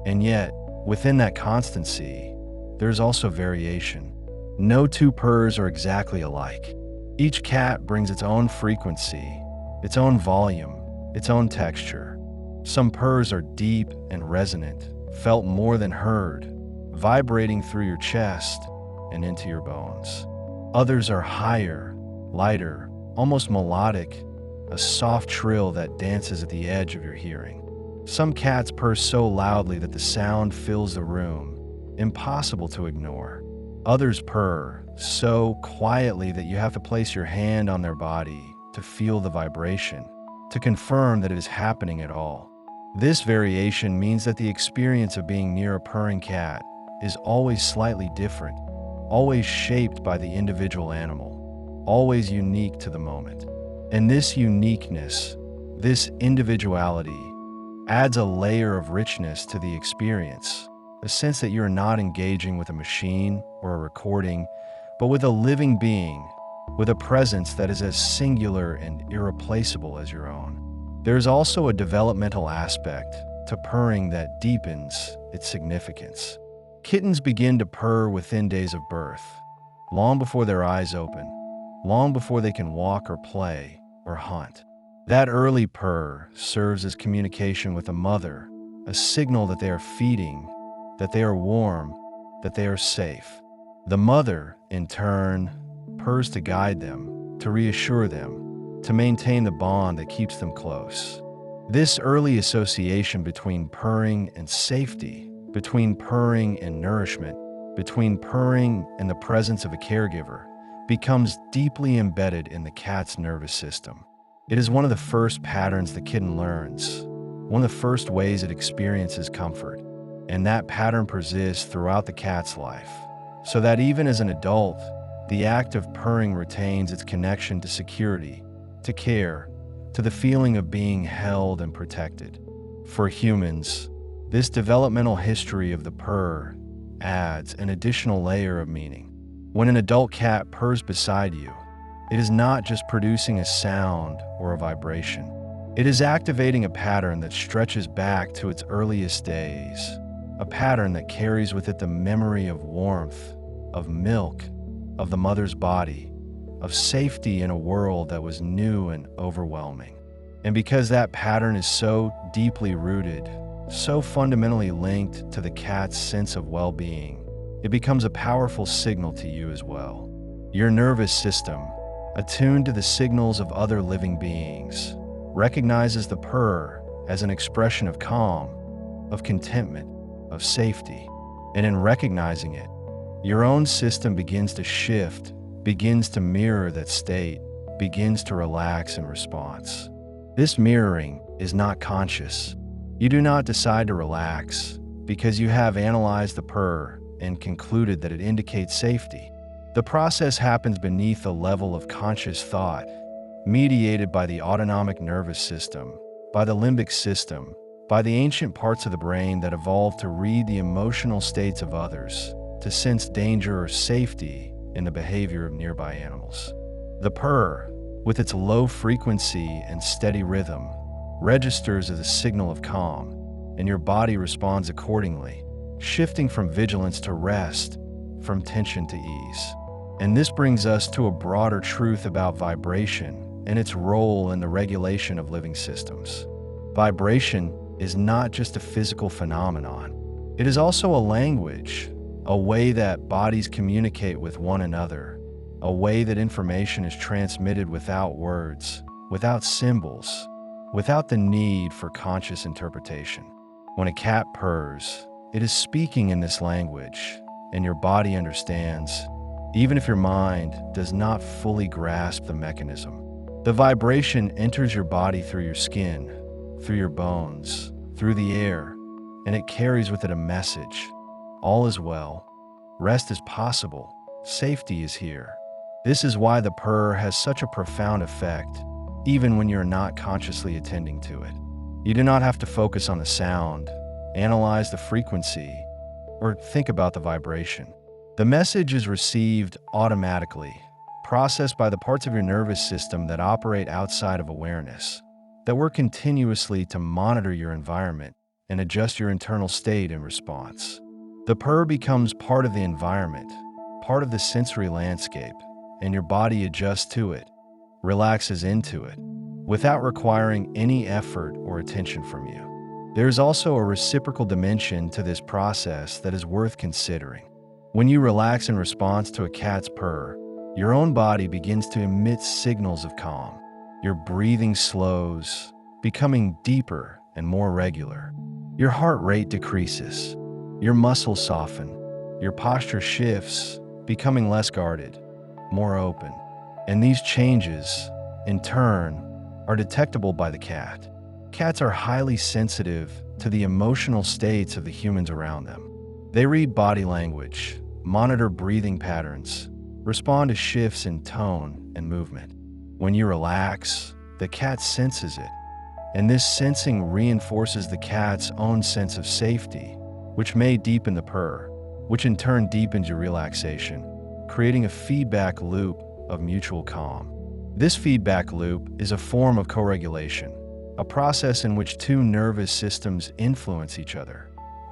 And yet, within that constancy, there's also variation. No two purrs are exactly alike. Each cat brings its own frequency, its own volume, its own texture. Some purrs are deep and resonant, felt more than heard, vibrating through your chest and into your bones. Others are higher, lighter, almost melodic, a soft trill that dances at the edge of your hearing. Some cats purr so loudly that the sound fills the room, impossible to ignore. Others purr so quietly that you have to place your hand on their body to feel the vibration, to confirm that it is happening at all. This variation means that the experience of being near a purring cat is always slightly different, always shaped by the individual animal, always unique to the moment. And this uniqueness, this individuality, adds a layer of richness to the experience, a sense that you're not engaging with a machine or a recording, but with a living being, with a presence that is as singular and irreplaceable as your own. There is also a developmental aspect to purring that deepens its significance. Kittens begin to purr within days of birth, long before their eyes open, long before they can walk or play or hunt. That early purr serves as communication with a mother, a signal that they are feeding, that they are warm, that they are safe. The mother, in turn, purrs to guide them, to reassure them, to maintain the bond that keeps them close. This early association between purring and safety, between purring and nourishment, between purring and the presence of a caregiver, becomes deeply embedded in the cat's nervous system. It is one of the first patterns the kitten learns, one of the first ways it experiences comfort, and that pattern persists throughout the cat's life, so that even as an adult, the act of purring retains its connection to security, to care, to the feeling of being held and protected. For humans, this developmental history of the purr adds an additional layer of meaning. When an adult cat purrs beside you, it is not just producing a sound or a vibration. It is activating a pattern that stretches back to its earliest days, a pattern that carries with it the memory of warmth, of milk, of the mother's body, of safety in a world that was new and overwhelming. And because that pattern is so deeply rooted, so fundamentally linked to the cat's sense of well-being, it becomes a powerful signal to you as well. Your nervous system, attuned to the signals of other living beings, recognizes the purr as an expression of calm, of contentment, of safety. And in recognizing it, your own system begins to shift, begins to mirror that state, begins to relax in response. This mirroring is not conscious. You do not decide to relax because you have analyzed the purr and concluded that it indicates safety. The process happens beneath a level of conscious thought, mediated by the autonomic nervous system, by the limbic system, by the ancient parts of the brain that evolved to read the emotional states of others, to sense danger or safety in the behavior of nearby animals. The purr, with its low frequency and steady rhythm, registers as a signal of calm, and your body responds accordingly, shifting from vigilance to rest, from tension to ease. And this brings us to a broader truth about vibration and its role in the regulation of living systems. Vibration is not just a physical phenomenon. It is also a language, a way that bodies communicate with one another, a way that information is transmitted without words, without symbols, without the need for conscious interpretation. When a cat purrs, it is speaking in this language, and your body understands, even if your mind does not fully grasp the mechanism. The vibration enters your body through your skin, through your bones, through the air, and it carries with it a message. All is well. Rest is possible. Safety is here. This is why the purr has such a profound effect, even when you're not consciously attending to it. You do not have to focus on the sound, analyze the frequency, or think about the vibration. The message is received automatically, processed by the parts of your nervous system that operate outside of awareness, that work continuously to monitor your environment and adjust your internal state in response. The purr becomes part of the environment, part of the sensory landscape, and your body adjusts to it, relaxes into it, without requiring any effort or attention from you. There is also a reciprocal dimension to this process that is worth considering. When you relax in response to a cat's purr, your own body begins to emit signals of calm. Your breathing slows, becoming deeper and more regular. Your heart rate decreases. Your muscles soften. Your posture shifts, becoming less guarded, more open. And these changes, in turn, are detectable by the cat. Cats are highly sensitive to the emotional states of the humans around them. They read body language, monitor breathing patterns, respond to shifts in tone and movement. When you relax, the cat senses it, and this sensing reinforces the cat's own sense of safety, which may deepen the purr, which in turn deepens your relaxation, creating a feedback loop of mutual calm. This feedback loop is a form of co-regulation, a process in which two nervous systems influence each other,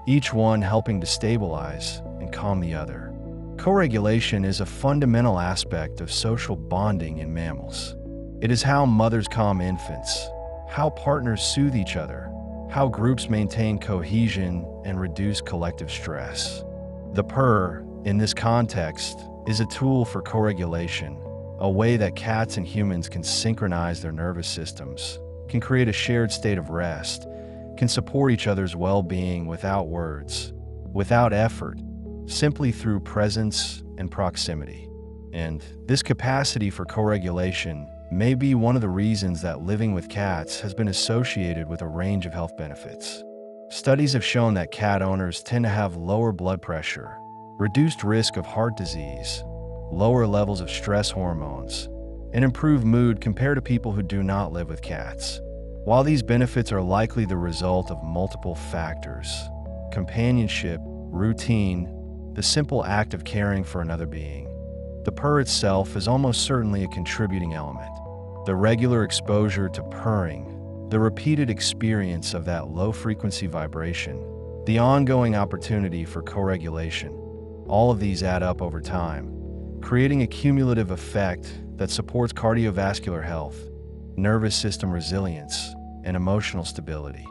each one helping to stabilize and calm the other. Co-regulation is a fundamental aspect of social bonding in mammals. It is how mothers calm infants, how partners soothe each other, how groups maintain cohesion and reduce collective stress. The purr, in this context, is a tool for co-regulation, a way that cats and humans can synchronize their nervous systems, can create a shared state of rest, can support each other's well-being without words, without effort, simply through presence and proximity. And this capacity for co-regulation may be one of the reasons that living with cats has been associated with a range of health benefits. Studies have shown that cat owners tend to have lower blood pressure, reduced risk of heart disease, lower levels of stress hormones, and improved mood compared to people who do not live with cats. While these benefits are likely the result of multiple factors, companionship, routine, the simple act of caring for another being, the purr itself is almost certainly a contributing element. The regular exposure to purring, the repeated experience of that low-frequency vibration, the ongoing opportunity for co-regulation, all of these add up over time, creating a cumulative effect that supports cardiovascular health, nervous system resilience, and emotional stability.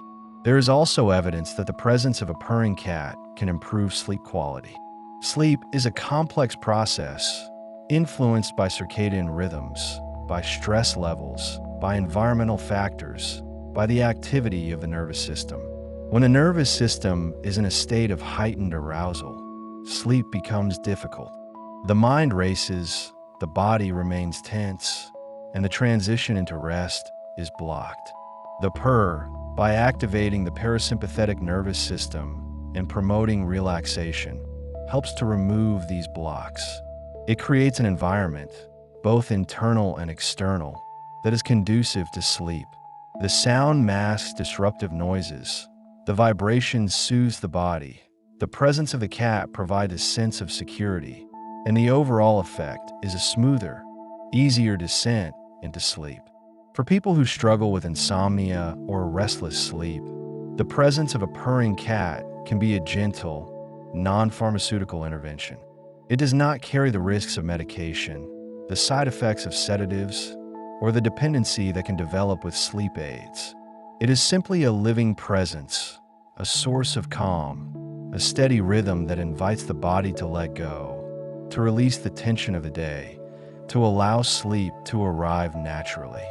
There is also evidence that the presence of a purring cat can improve sleep quality. Sleep is a complex process influenced by circadian rhythms, by stress levels, by environmental factors, by the activity of the nervous system. When the nervous system is in a state of heightened arousal, sleep becomes difficult. The mind races, the body remains tense, and the transition into rest is blocked. The purr, by activating the parasympathetic nervous system and promoting relaxation, helps to remove these blocks. It creates an environment, both internal and external, that is conducive to sleep. The sound masks disruptive noises. The vibration soothes the body. The presence of the cat provides a sense of security, and the overall effect is a smoother, easier descent into sleep. For people who struggle with insomnia or restless sleep, the presence of a purring cat can be a gentle, non-pharmaceutical intervention. It does not carry the risks of medication, the side effects of sedatives, or the dependency that can develop with sleep aids. It is simply a living presence, a source of calm, a steady rhythm that invites the body to let go, to release the tension of the day, to allow sleep to arrive naturally.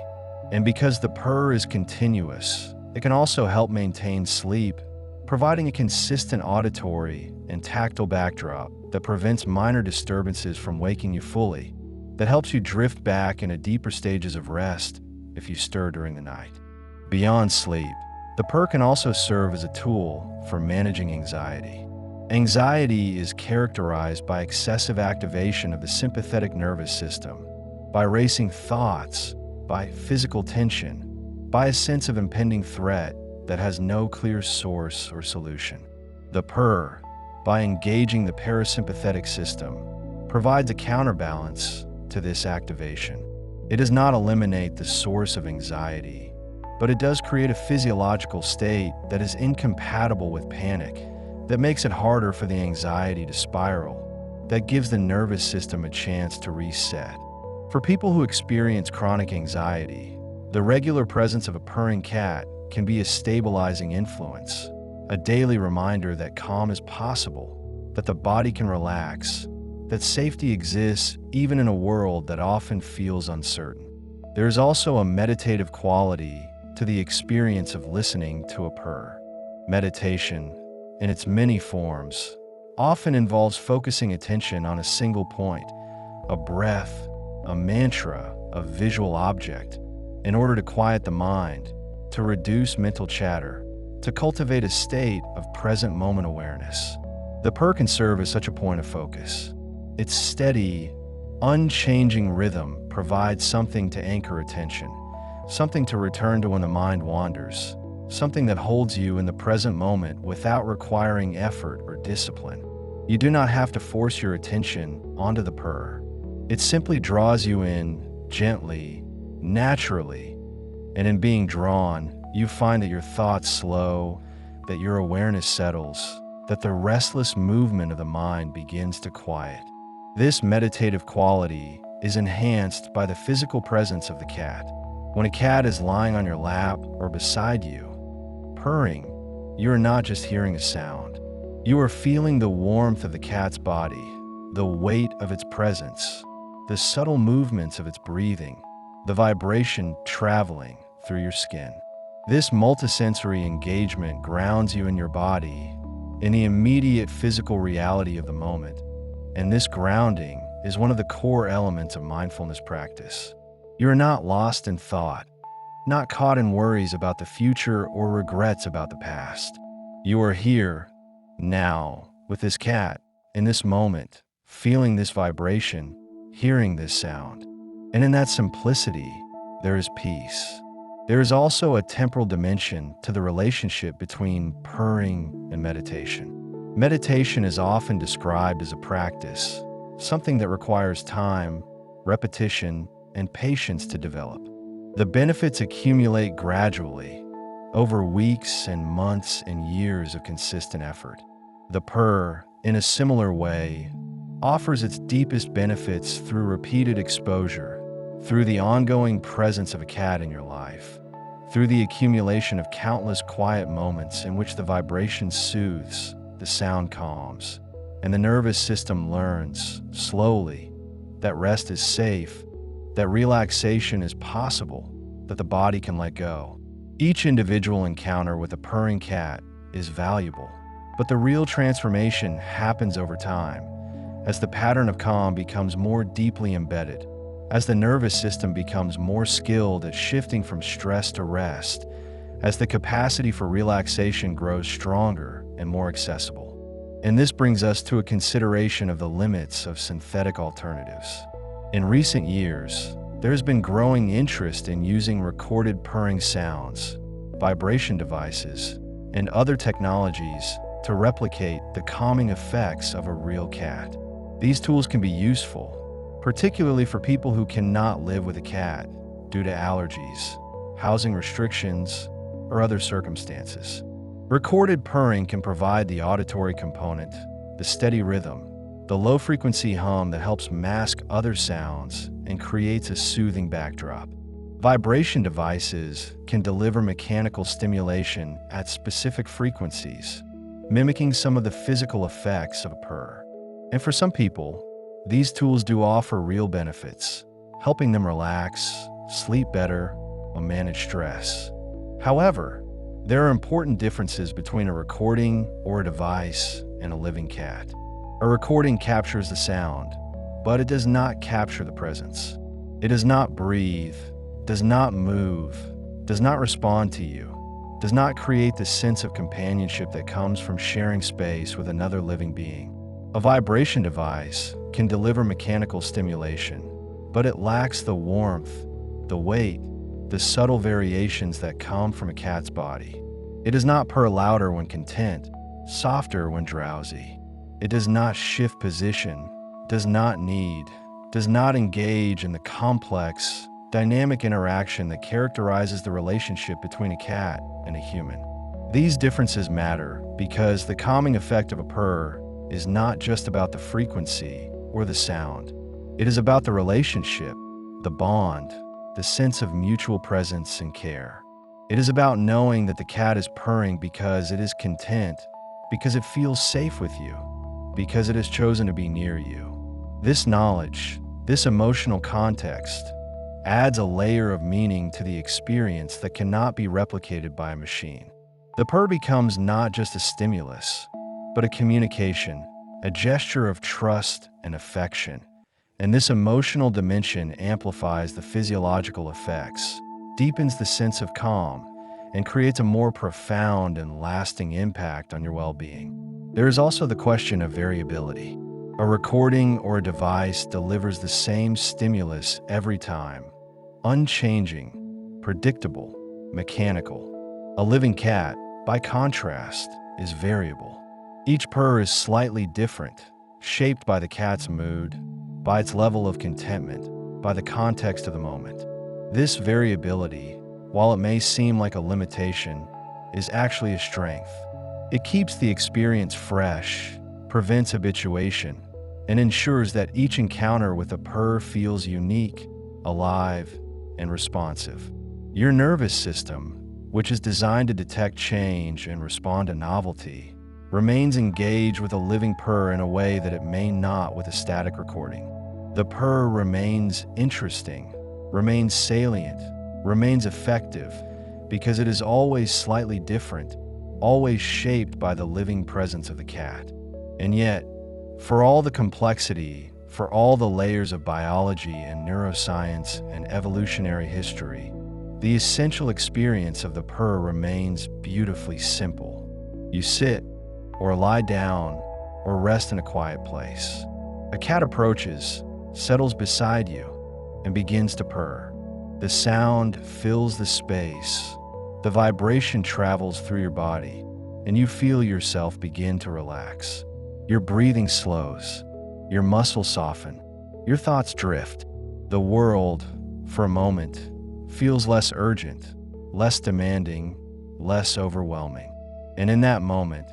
And because the purr is continuous, it can also help maintain sleep, providing a consistent auditory and tactile backdrop that prevents minor disturbances from waking you fully, that helps you drift back into deeper stages of rest if you stir during the night. Beyond sleep, the purr can also serve as a tool for managing anxiety. Anxiety is characterized by excessive activation of the sympathetic nervous system, by racing thoughts, by physical tension, by a sense of impending threat that has no clear source or solution. The purr, by engaging the parasympathetic system, provides a counterbalance to this activation. It does not eliminate the source of anxiety, but it does create a physiological state that is incompatible with panic, that makes it harder for the anxiety to spiral, that gives the nervous system a chance to reset. For people who experience chronic anxiety, the regular presence of a purring cat can be a stabilizing influence, a daily reminder that calm is possible, that the body can relax, that safety exists even in a world that often feels uncertain. There is also a meditative quality to the experience of listening to a purr. Meditation, in its many forms, often involves focusing attention on a single point, a breath, a mantra, a visual object, in order to quiet the mind, to reduce mental chatter, to cultivate a state of present moment awareness. The purr can serve as such a point of focus. Its steady, unchanging rhythm provides something to anchor attention, something to return to when the mind wanders, something that holds you in the present moment without requiring effort or discipline. You do not have to force your attention onto the purr. It simply draws you in gently, naturally, and in being drawn, you find that your thoughts slow, that your awareness settles, that the restless movement of the mind begins to quiet. This meditative quality is enhanced by the physical presence of the cat. When a cat is lying on your lap or beside you, purring, you are not just hearing a sound. You are feeling the warmth of the cat's body, the weight of its presence, the subtle movements of its breathing, the vibration traveling through your skin. This multisensory engagement grounds you in your body, in the immediate physical reality of the moment, and this grounding is one of the core elements of mindfulness practice. You are not lost in thought, not caught in worries about the future or regrets about the past. You are here, now, with this cat, in this moment, feeling this vibration, hearing this sound. And in that simplicity, there is peace. There is also a temporal dimension to the relationship between purring and meditation. Meditation is often described as a practice, something that requires time, repetition, and patience to develop. The benefits accumulate gradually, over weeks and months and years of consistent effort. The purr, in a similar way, offers its deepest benefits through repeated exposure, through the ongoing presence of a cat in your life, through the accumulation of countless quiet moments in which the vibration soothes, the sound calms, and the nervous system learns, slowly, that rest is safe, that relaxation is possible, that the body can let go. Each individual encounter with a purring cat is valuable, but the real transformation happens over time, as the pattern of calm becomes more deeply embedded, as the nervous system becomes more skilled at shifting from stress to rest, as the capacity for relaxation grows stronger and more accessible. And this brings us to a consideration of the limits of synthetic alternatives. In recent years, there has been growing interest in using recorded purring sounds, vibration devices, and other technologies to replicate the calming effects of a real cat. These tools can be useful, particularly for people who cannot live with a cat due to allergies, housing restrictions, or other circumstances. Recorded purring can provide the auditory component, the steady rhythm, the low-frequency hum that helps mask other sounds and creates a soothing backdrop. Vibration devices can deliver mechanical stimulation at specific frequencies, mimicking some of the physical effects of a purr. And for some people, these tools do offer real benefits, helping them relax, sleep better, or manage stress. However, there are important differences between a recording or a device and a living cat. A recording captures the sound, but it does not capture the presence. It does not breathe, does not move, does not respond to you, does not create the sense of companionship that comes from sharing space with another living being. A vibration device can deliver mechanical stimulation, but it lacks the warmth, the weight, the subtle variations that come from a cat's body. It does not purr louder when content, softer when drowsy. It does not shift position, does not need, does not engage in the complex, dynamic interaction that characterizes the relationship between a cat and a human. These differences matter because the calming effect of a purr is not just about the frequency or the sound. It is about the relationship, the bond, the sense of mutual presence and care. It is about knowing that the cat is purring because it is content, because it feels safe with you, because it has chosen to be near you. This knowledge, this emotional context, adds a layer of meaning to the experience that cannot be replicated by a machine. The purr becomes not just a stimulus, but a communication, a gesture of trust and affection. And this emotional dimension amplifies the physiological effects, deepens the sense of calm, and creates a more profound and lasting impact on your well-being. There is also the question of variability. A recording or a device delivers the same stimulus every time, unchanging, predictable, mechanical. A living cat, by contrast, is variable. Each purr is slightly different, shaped by the cat's mood, by its level of contentment, by the context of the moment. This variability, while it may seem like a limitation, is actually a strength. It keeps the experience fresh, prevents habituation, and ensures that each encounter with a purr feels unique, alive, and responsive. Your nervous system, which is designed to detect change and respond to novelty, remains engaged with a living purr in a way that it may not with a static recording. The purr remains interesting, remains salient, remains effective, because it is always slightly different, always shaped by the living presence of the cat. And yet, for all the complexity, for all the layers of biology and neuroscience and evolutionary history, the essential experience of the purr remains beautifully simple. You sit, or lie down, or rest in a quiet place. A cat approaches, settles beside you, and begins to purr. The sound fills the space. The vibration travels through your body, and you feel yourself begin to relax. Your breathing slows. Your muscles soften. Your thoughts drift. The world, for a moment, feels less urgent, less demanding, less overwhelming. And in that moment,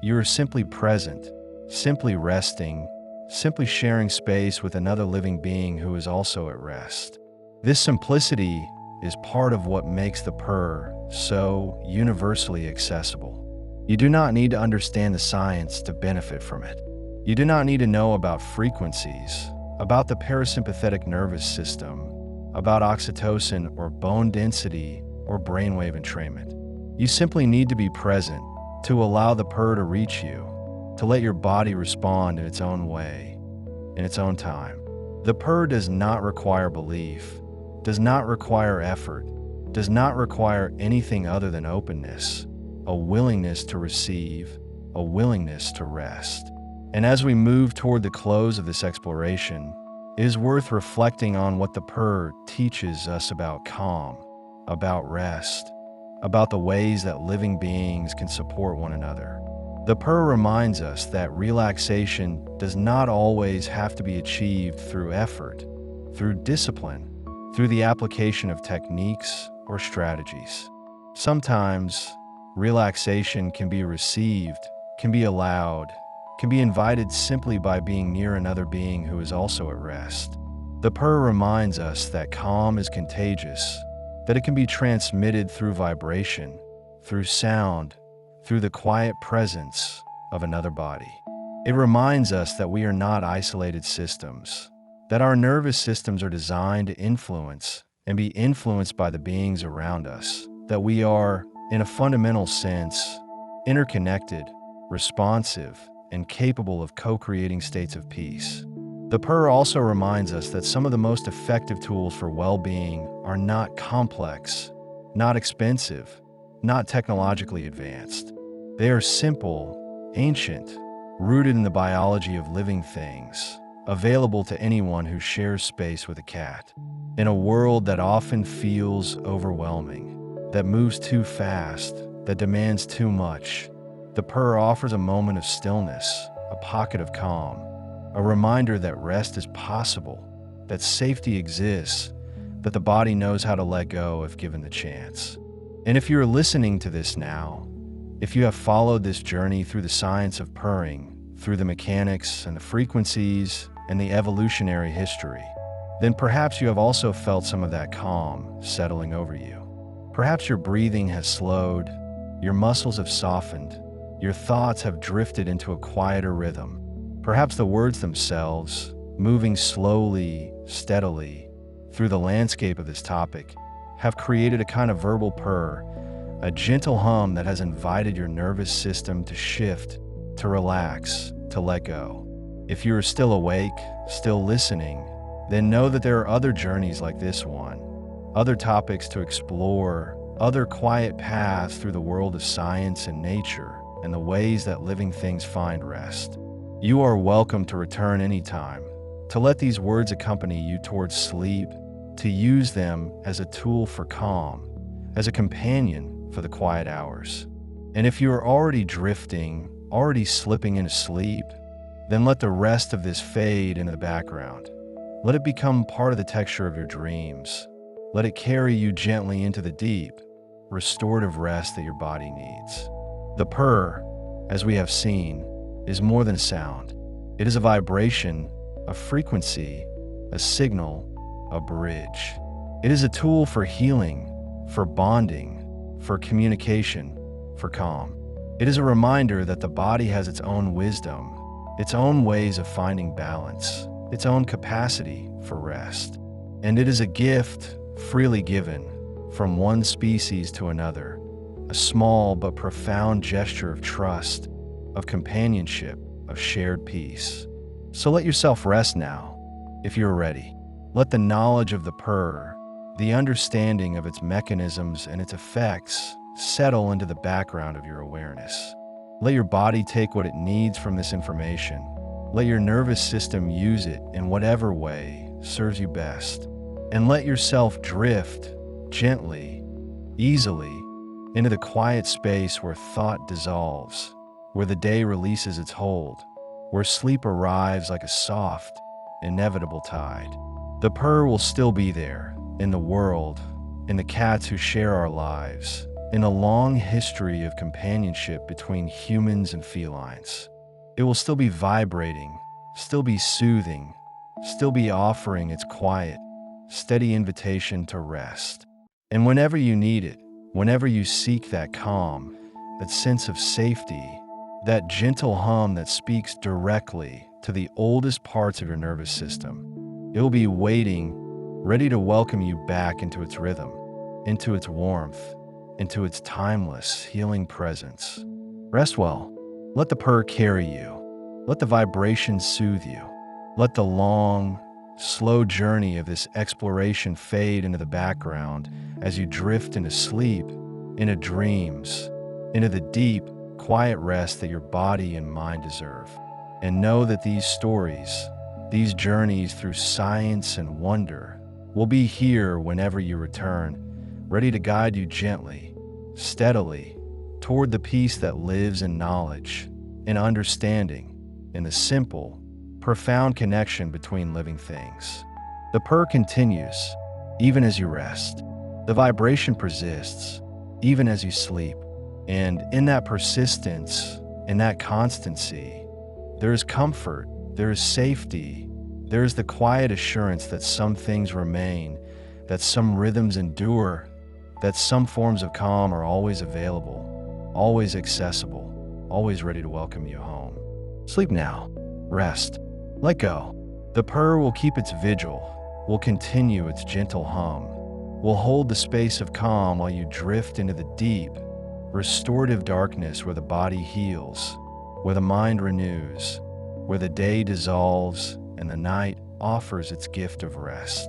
you are simply present, simply resting, simply sharing space with another living being who is also at rest. This simplicity is part of what makes the purr so universally accessible. You do not need to understand the science to benefit from it. You do not need to know about frequencies, about the parasympathetic nervous system, about oxytocin or bone density or brainwave entrainment. You simply need to be present, to allow the purr to reach you, to let your body respond in its own way, in its own time. The purr does not require belief, does not require effort, does not require anything other than openness, a willingness to receive, a willingness to rest. And as we move toward the close of this exploration, it is worth reflecting on what the purr teaches us about calm, about rest, about the ways that living beings can support one another. The purr reminds us that relaxation does not always have to be achieved through effort, through discipline, through the application of techniques or strategies. Sometimes, relaxation can be received, can be allowed, can be invited simply by being near another being who is also at rest. The purr reminds us that calm is contagious, that it can be transmitted through vibration, through sound, through the quiet presence of another body. It reminds us that we are not isolated systems, that our nervous systems are designed to influence and be influenced by the beings around us, that we are, in a fundamental sense, interconnected, responsive, and capable of co-creating states of peace. The purr also reminds us that some of the most effective tools for well-being are not complex, not expensive, not technologically advanced. They are simple, ancient, rooted in the biology of living things, available to anyone who shares space with a cat. In a world that often feels overwhelming, that moves too fast, that demands too much, the purr offers a moment of stillness, a pocket of calm, a reminder that rest is possible, that safety exists, that the body knows how to let go if given the chance. And if you're listening to this now, if you have followed this journey through the science of purring, through the mechanics and the frequencies and the evolutionary history, then perhaps you have also felt some of that calm settling over you. Perhaps your breathing has slowed, your muscles have softened, your thoughts have drifted into a quieter rhythm. Perhaps the words themselves, moving slowly, steadily through the landscape of this topic, have created a kind of verbal purr, a gentle hum that has invited your nervous system to shift, to relax, to let go. If you are still awake, still listening, then know that there are other journeys like this one, other topics to explore, other quiet paths through the world of science and nature, and the ways that living things find rest. You are welcome to return anytime, to let these words accompany you towards sleep, to use them as a tool for calm, as a companion for the quiet hours. And if you are already drifting, already slipping into sleep, then let the rest of this fade into the background. Let it become part of the texture of your dreams. Let it carry you gently into the deep, restorative rest that your body needs. The purr, as we have seen, is more than a sound. It is a vibration, a frequency, a signal, a bridge. It is a tool for healing, for bonding, for communication, for calm. It is a reminder that the body has its own wisdom, its own ways of finding balance, its own capacity for rest. And it is a gift freely given from one species to another, a small but profound gesture of trust, of companionship, of shared peace. So let yourself rest now, if you're ready. Let the knowledge of the purr, the understanding of its mechanisms and its effects settle into the background of your awareness. Let your body take what it needs from this information. Let your nervous system use it in whatever way serves you best. And let yourself drift gently, easily, into the quiet space where thought dissolves, where the day releases its hold, where sleep arrives like a soft, inevitable tide. The purr will still be there, in the world, in the cats who share our lives, in a long history of companionship between humans and felines. It will still be vibrating, still be soothing, still be offering its quiet, steady invitation to rest. And whenever you need it, whenever you seek that calm, that sense of safety, that gentle hum that speaks directly to the oldest parts of your nervous system, it will be waiting, ready to welcome you back into its rhythm, into its warmth, into its timeless, healing presence. Rest well. Let the purr carry you. Let the vibration soothe you. Let the long, slow journey of this exploration fade into the background as you drift into sleep, into dreams, into the deep, quiet rest that your body and mind deserve. And know that these stories, these journeys through science and wonder, will be here whenever you return, ready to guide you gently, steadily, toward the peace that lives in knowledge, in understanding, in the simple, profound connection between living things. The purr continues, even as you rest. The vibration persists, even as you sleep. And in that persistence, in that constancy, there is comfort, there is safety, there is the quiet assurance that some things remain, that some rhythms endure, that some forms of calm are always available, always accessible, always ready to welcome you home. Sleep now. Rest. Let go. The purr will keep its vigil, will continue its gentle hum, will hold the space of calm while you drift into the deep, restorative darkness where the body heals, where the mind renews, where the day dissolves and the night offers its gift of rest.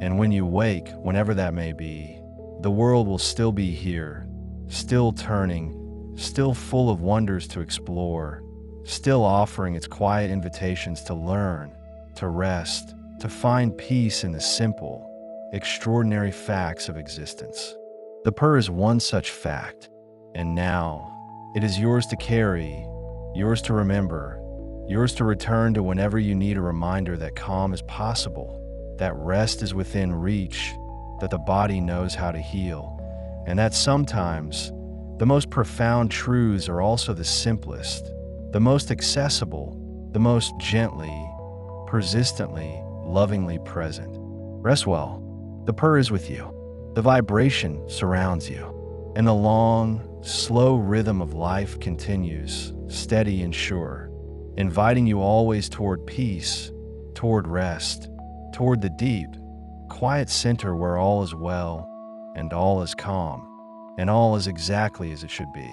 And when you wake, whenever that may be, the world will still be here, still turning, still full of wonders to explore, still offering its quiet invitations to learn, to rest, to find peace in the simple, extraordinary facts of existence. The purr is one such fact, and now it is yours to carry, yours to remember, yours to return to whenever you need a reminder that calm is possible, that rest is within reach, that the body knows how to heal, and that sometimes the most profound truths are also the simplest, the most accessible, the most gently, persistently, lovingly present. Rest well. The purr is with you. The vibration surrounds you. And the long, slow rhythm of life continues, steady and sure, inviting you always toward peace, toward rest, toward the deep, quiet center where all is well, and all is calm, and all is exactly as it should be.